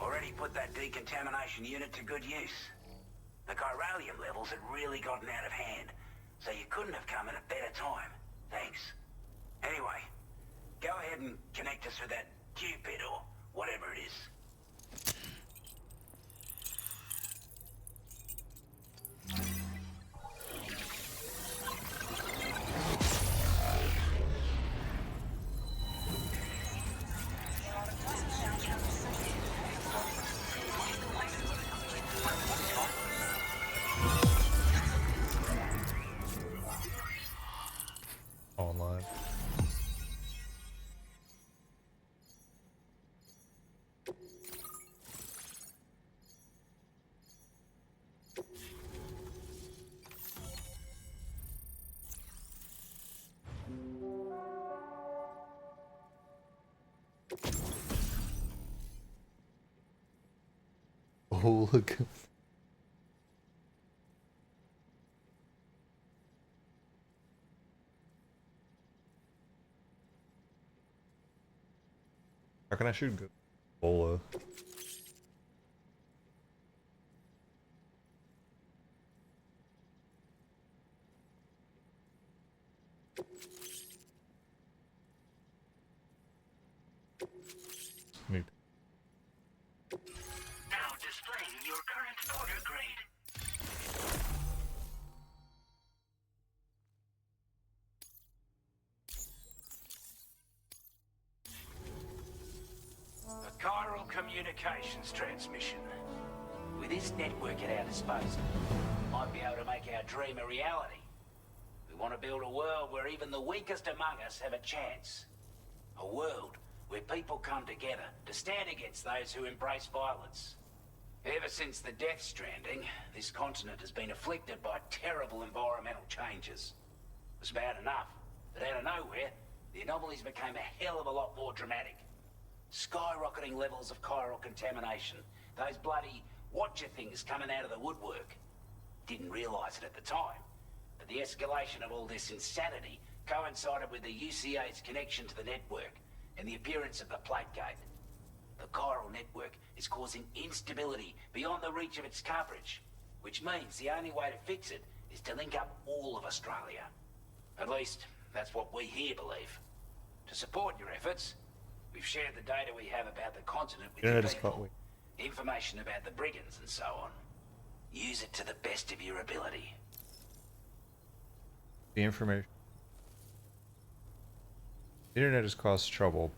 S13: Already put that decontamination unit to good use. The chiralium levels had really gotten out of hand, so you couldn't have come at a better time. Thanks. Anyway, go ahead and connect us with that Cupid or whatever it is.
S2: Online. Oh, look. How can I shoot good? Bola. Neat.
S11: Now displaying your current order grade.
S3: A chiral communications transmission. With this network at our disposal, we might be able to make our dream a reality. We want to build a world where even the weakest among us have a chance. A world where people come together to stand against those who embrace violence. Ever since the Death Stranding, this continent has been afflicted by terrible environmental changes. It was bad enough, but out of nowhere, the anomalies became a hell of a lot more dramatic. Skyrocketing levels of chiral contamination. Those bloody watcher things coming out of the woodwork. Didn't realize it at the time, but the escalation of all this insanity coincided with the UCA's connection to the network and the appearance of the plate gate. The chiral network is causing instability beyond the reach of its coverage, which means the only way to fix it is to link up all of Australia. At least, that's what we here believe. To support your efforts, we've shared the data we have about the continent with
S2: Internet
S3: the
S2: is
S3: people,
S2: caught.
S3: information about the brigands and so on. Use it to the best of your ability.
S2: The information. The internet has caused trouble.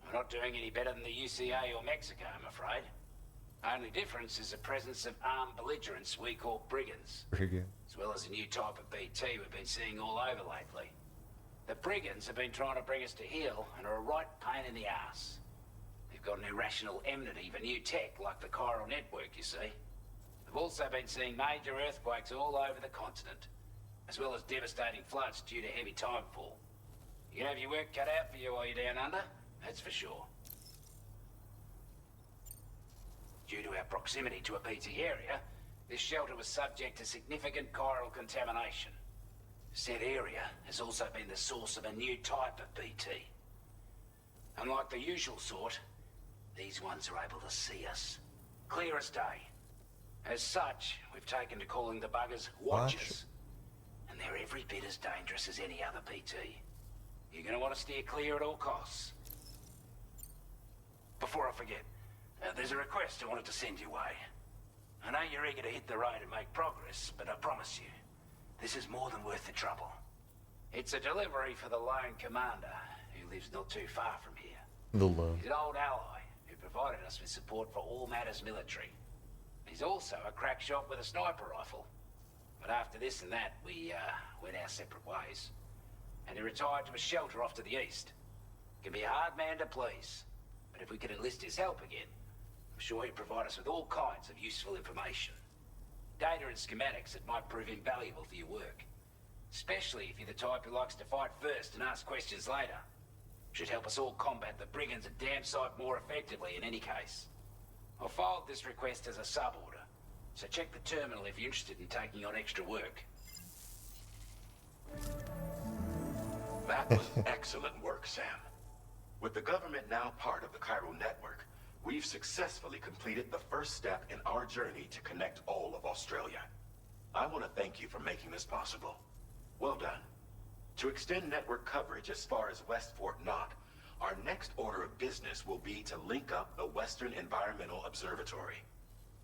S3: We're not doing any better than the UCA or Mexico, I'm afraid. Only difference is the presence of armed belligerents we call brigands. As well as a new type of BT we've been seeing all over lately. The brigands have been trying to bring us to heel and are a right pain in the ass. They've got an irrational enmity for new tech like the chiral network, you see. They've also been seeing major earthquakes all over the continent, as well as devastating floods due to heavy timefall.
S4: You can have your work cut out for you while you're down under, that's for sure. Due to our proximity to a PT area, this shelter was subject to significant chiral contamination. Said area has also been the source of a new type of PT. Unlike the usual sort, these ones are able to see us. Clear as day. As such, we've taken to calling the buggers Watchers. And they're every bit as dangerous as any other PT. You're gonna want to steer clear at all costs. Before I forget, there's a request I wanted to send your way. I know you're eager to hit the road and make progress, but I promise you, this is more than worth the trouble. It's a delivery for the lone commander, who lives not too far from here.
S2: The lone.
S4: He's an old ally who provided us with support for all matters military. He's also a crack shot with a sniper rifle. But after this and that, we went our separate ways. And he retired to a shelter off to the east. Can be a hard man to please, but if we could enlist his help again, I'm sure he'd provide us with all kinds of useful information. Data and schematics that might prove invaluable for your work. Especially if you're the type who likes to fight first and ask questions later. Should help us all combat the brigands a damn sight more effectively in any case. I filed this request as a sub-order, so check the terminal if you're interested in taking on extra work.
S10: That was excellent work, Sam. With the government now part of the Chiral network, we've successfully completed the first step in our journey to connect all of Australia. I want to thank you for making this possible. Well done. To extend network coverage as far as West Fort Knott, our next order of business will be to link up the Western Environmental Observatory.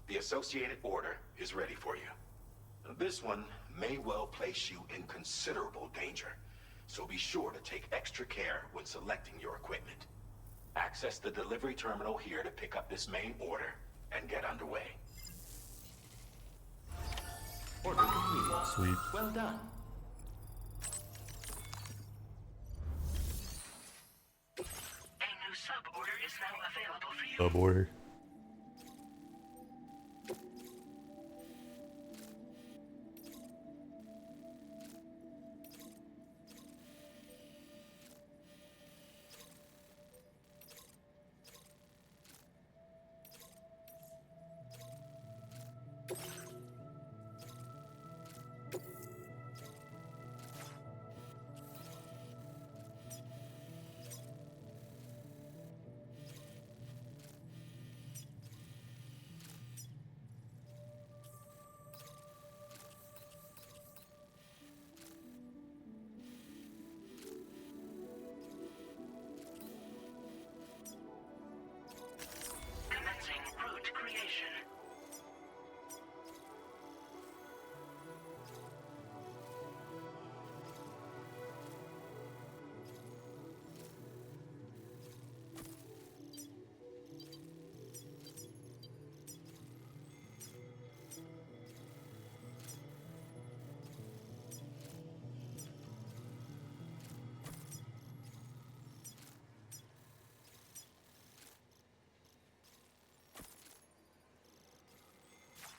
S10: The associated order is ready for you. This one may well place you in considerable danger, so be sure to take extra care when selecting your equipment. Access the delivery terminal here to pick up this main order and get underway.
S12: Order completed.
S2: Sweet.
S12: Well done.
S11: A new sub-order is now available for you.
S2: Sub-order.
S11: Commencing route creation.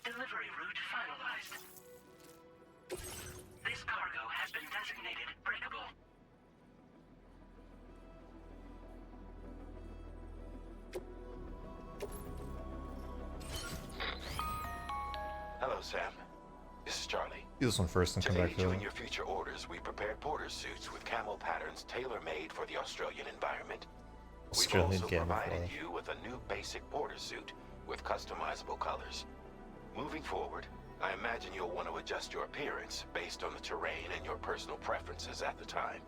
S11: Delivery route finalized. This cargo has been designated breakable.
S10: Hello, Sam. This is Charlie.
S2: Do this one first and
S10: To
S2: come back
S10: aid
S2: to
S10: you
S2: it.
S10: in your future orders, we prepared porter suits with camo patterns tailor-made for the Australian environment.
S2: Australian
S10: We've also provided
S2: camouflage.
S10: you with a new basic porter suit with customizable colors. Moving forward, I imagine you'll want to adjust your appearance based on the terrain and your personal preferences at the time.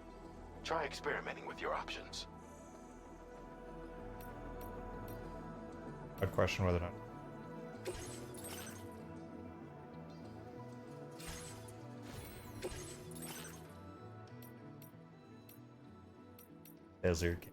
S10: Try experimenting with your options.
S2: I'd question whether or not. Desert.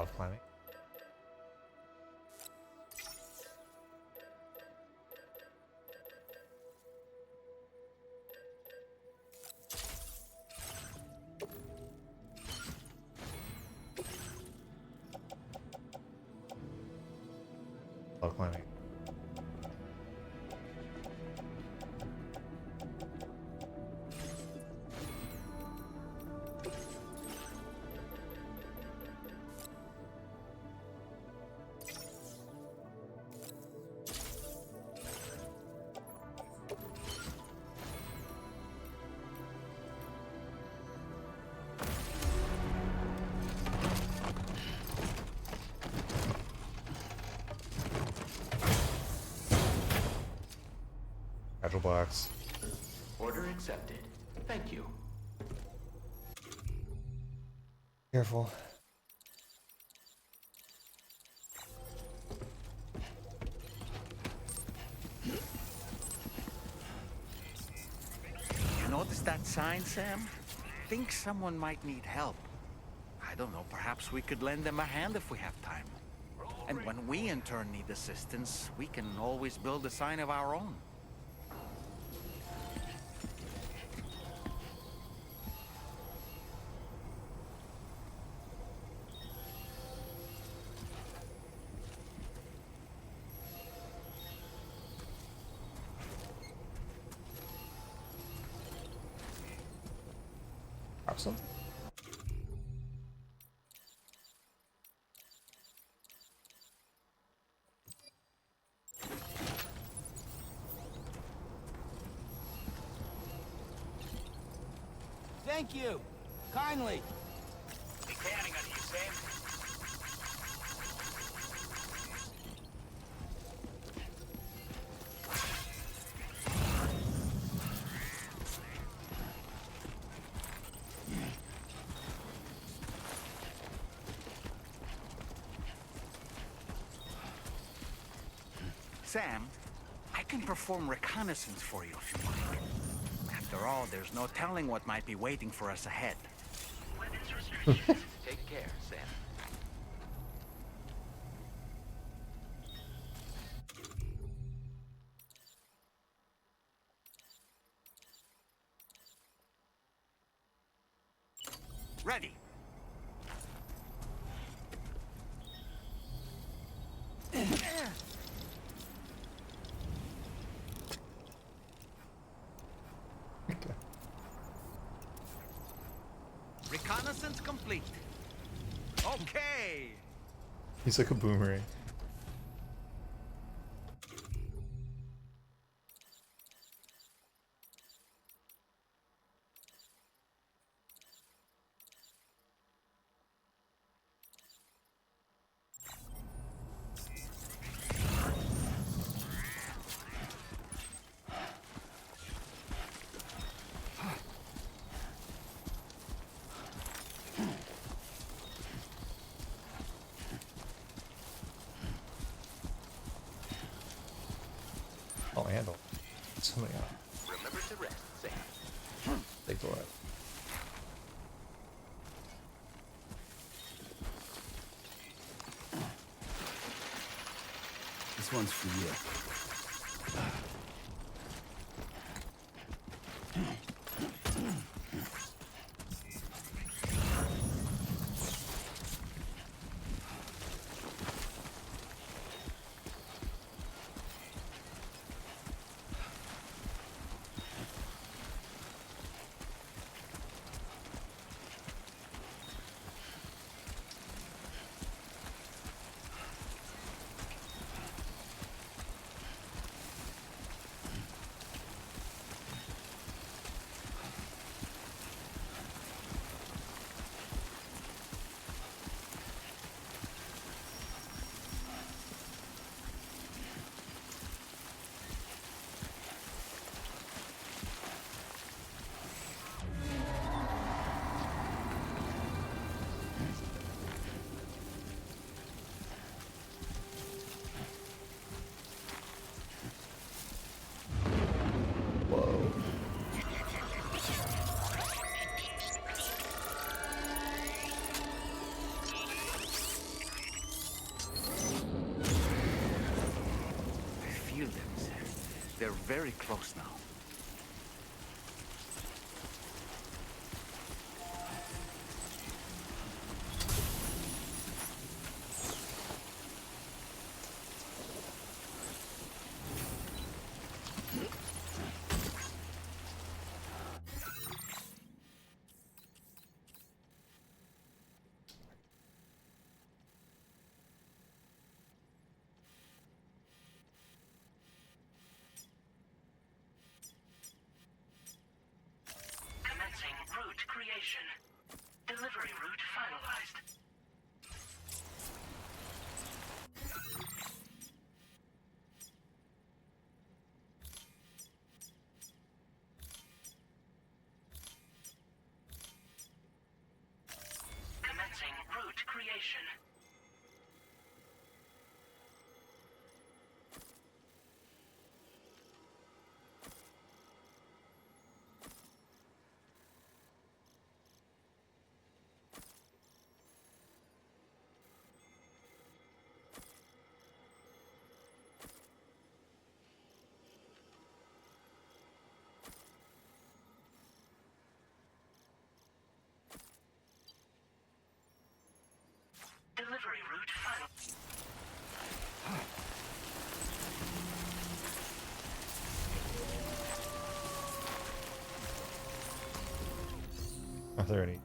S2: Cloud climbing. Cloud climbing. Agile box.
S12: Order accepted. Thank you.
S2: Careful.
S6: You notice that sign, Sam? Think someone might need help. I don't know, perhaps we could lend them a hand if we have time. And when we in turn need assistance, we can always build a sign of our own.
S2: Have something?
S7: Thank you. Kindly.
S13: Be counting on you, Sam.
S6: Sam, I can perform reconnaissance for you if you like. After all, there's no telling what might be waiting for us ahead.
S11: Weapons restrictions.
S12: Take care, Sam.
S6: Ready. Reconnaissance complete. Okay.
S2: He's like a boomerang. Oh, handle. Somebody out.
S12: Remember to rest, Sam.
S2: Take the left.
S7: This one's for you.
S6: they're very close now.
S11: Commencing route creation. Delivery route finalized. Commencing route creation. Delivery route final.
S2: Are there any?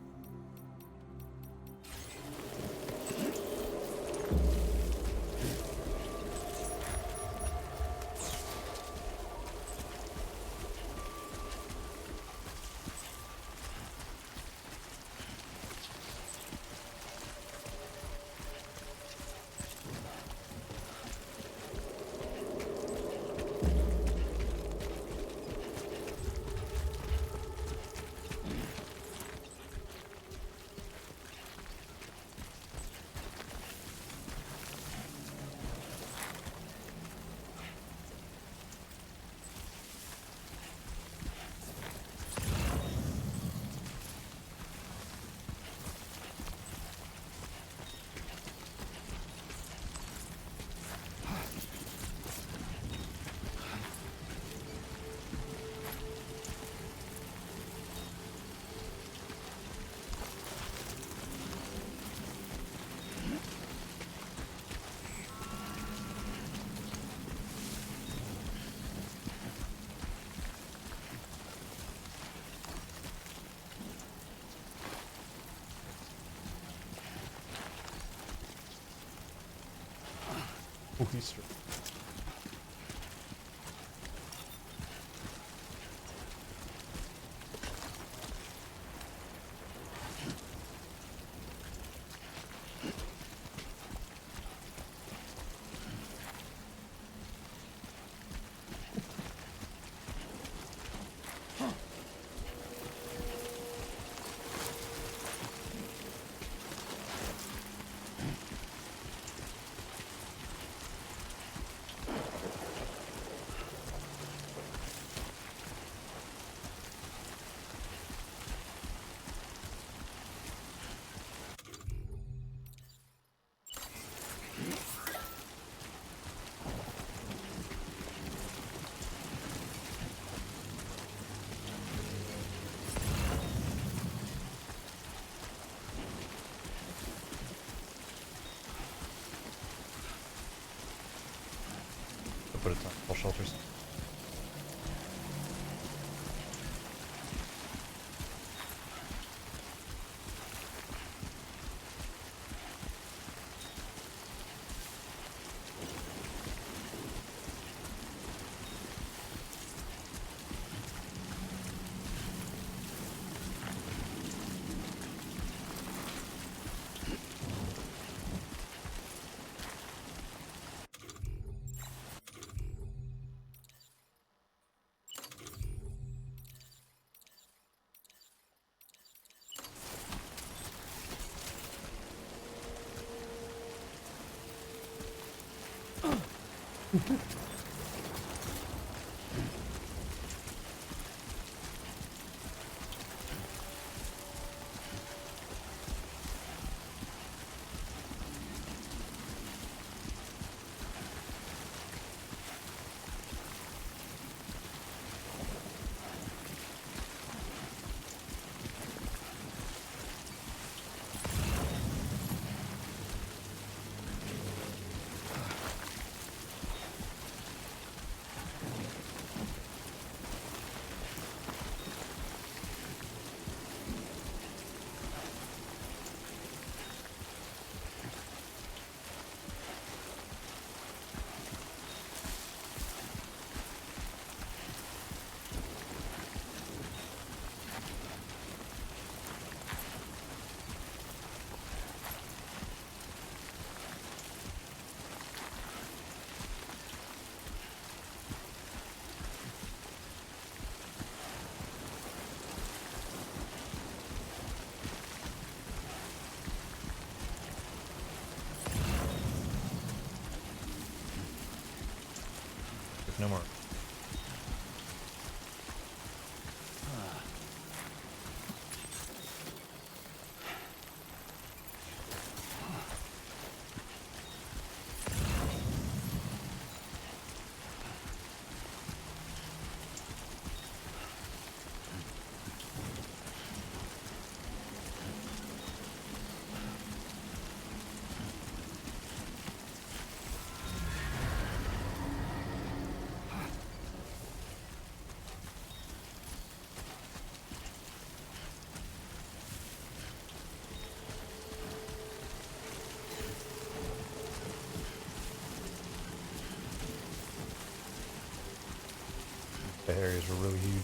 S2: Easter. Put it on all shelters. No more. The areas are really huge.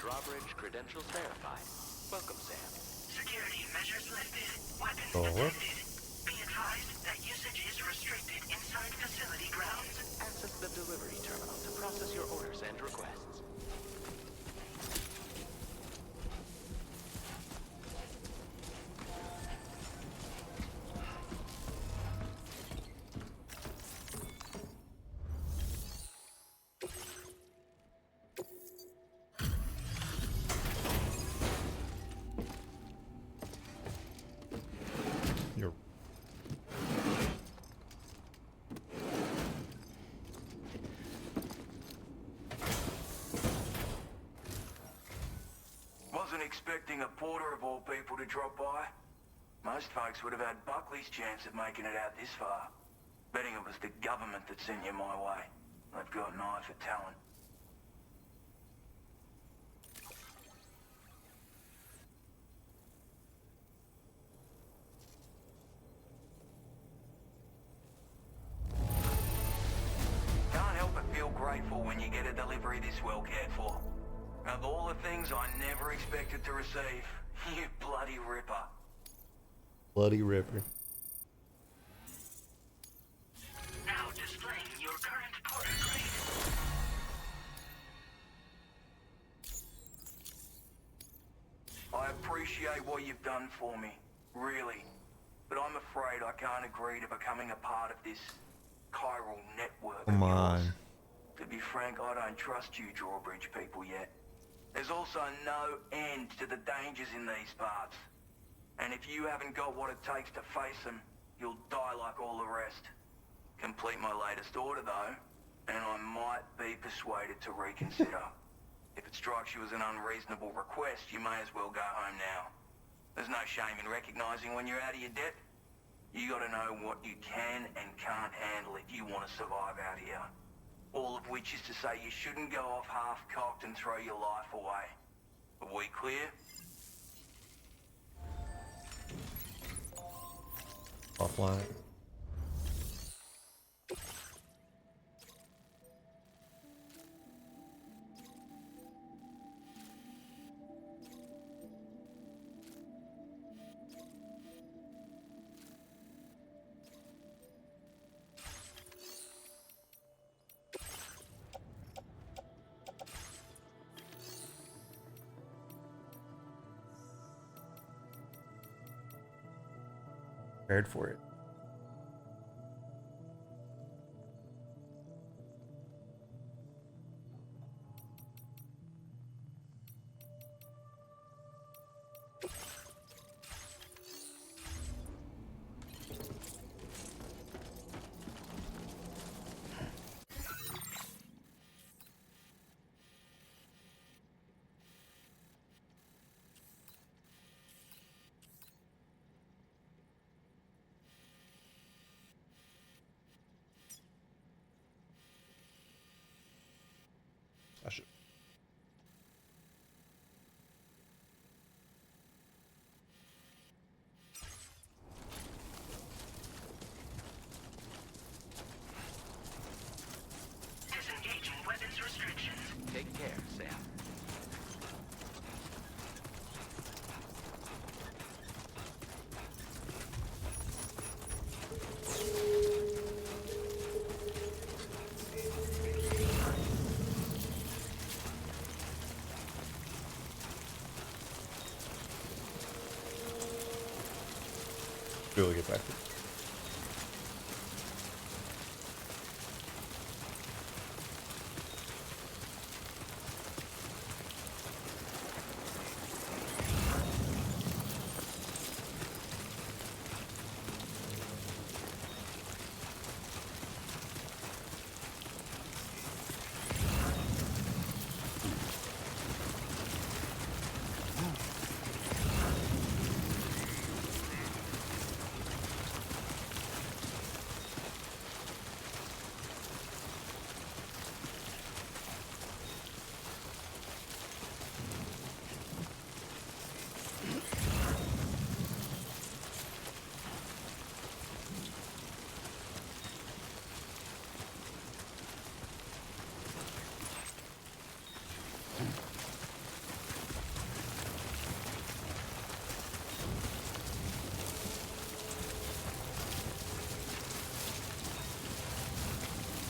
S12: Drawbridge credentials verified. Welcome, Sam.
S11: Security measures lifted. Weapons
S2: Oh, what?
S11: detected. Be advised that usage is restricted inside facility grounds.
S12: Access the delivery terminal to process your orders and requests.
S2: You're
S13: Wasn't expecting a porter of all people to drop by. Most folks would have had Buckley's chance of making it out this far. Betting it was the government that sent you my way. They've got an eye for talent. Can't help but feel grateful when you get a delivery this well cared for. Of all the things I never expected to receive, you bloody ripper.
S2: bloody ripper.
S11: Now displaying your current porter grade.
S13: I appreciate what you've done for me, really. But I'm afraid I can't agree to becoming a part of this chiral network
S2: Come
S13: of
S2: on.
S13: yours. To be frank, I don't trust you Drawbridge people yet. There's also no end to the dangers in these parts. And if you haven't got what it takes to face them, you'll die like all the rest. Complete my latest order though, and I might be persuaded to reconsider. If it strikes you as an unreasonable request, you may as well go home now. There's no shame in recognizing when you're out of your depth. You gotta know what you can and can't handle if you want to survive out here. All of which is to say you shouldn't go off half-cocked and throw your life away. Are we clear?
S2: Offline. Prepared for it. Be able to get back to it.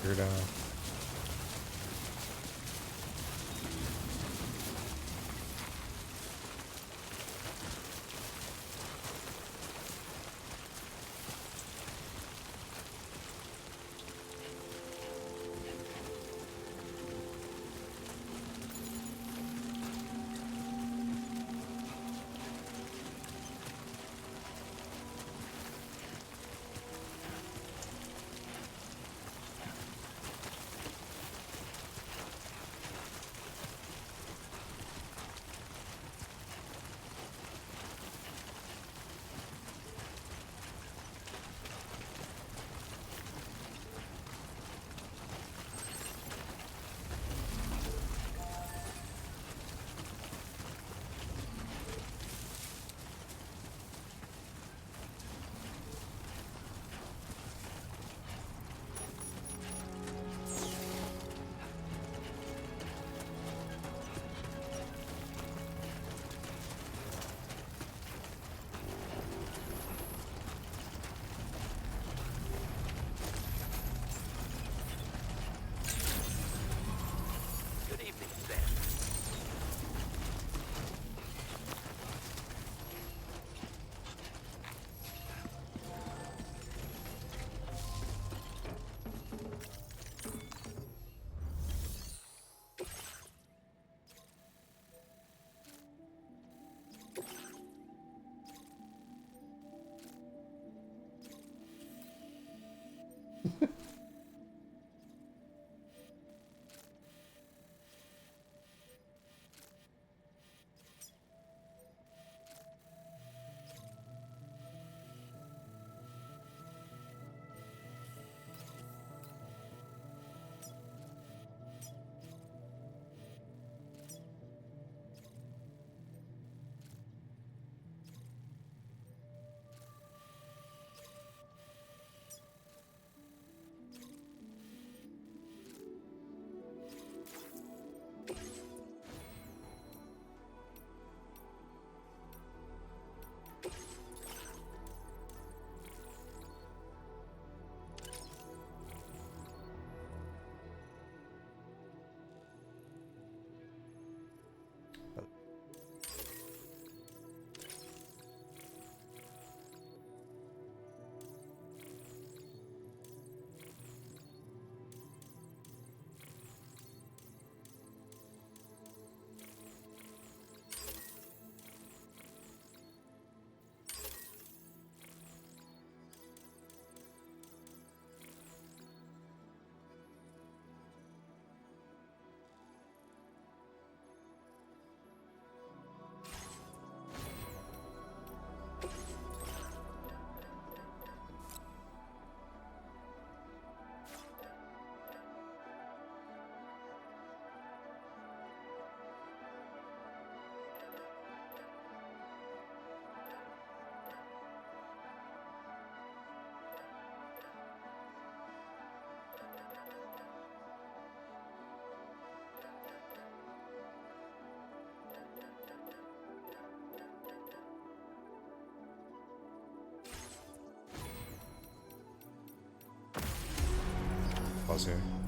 S2: Figure it out.
S12: Good evening, Sam.
S2: Pause here.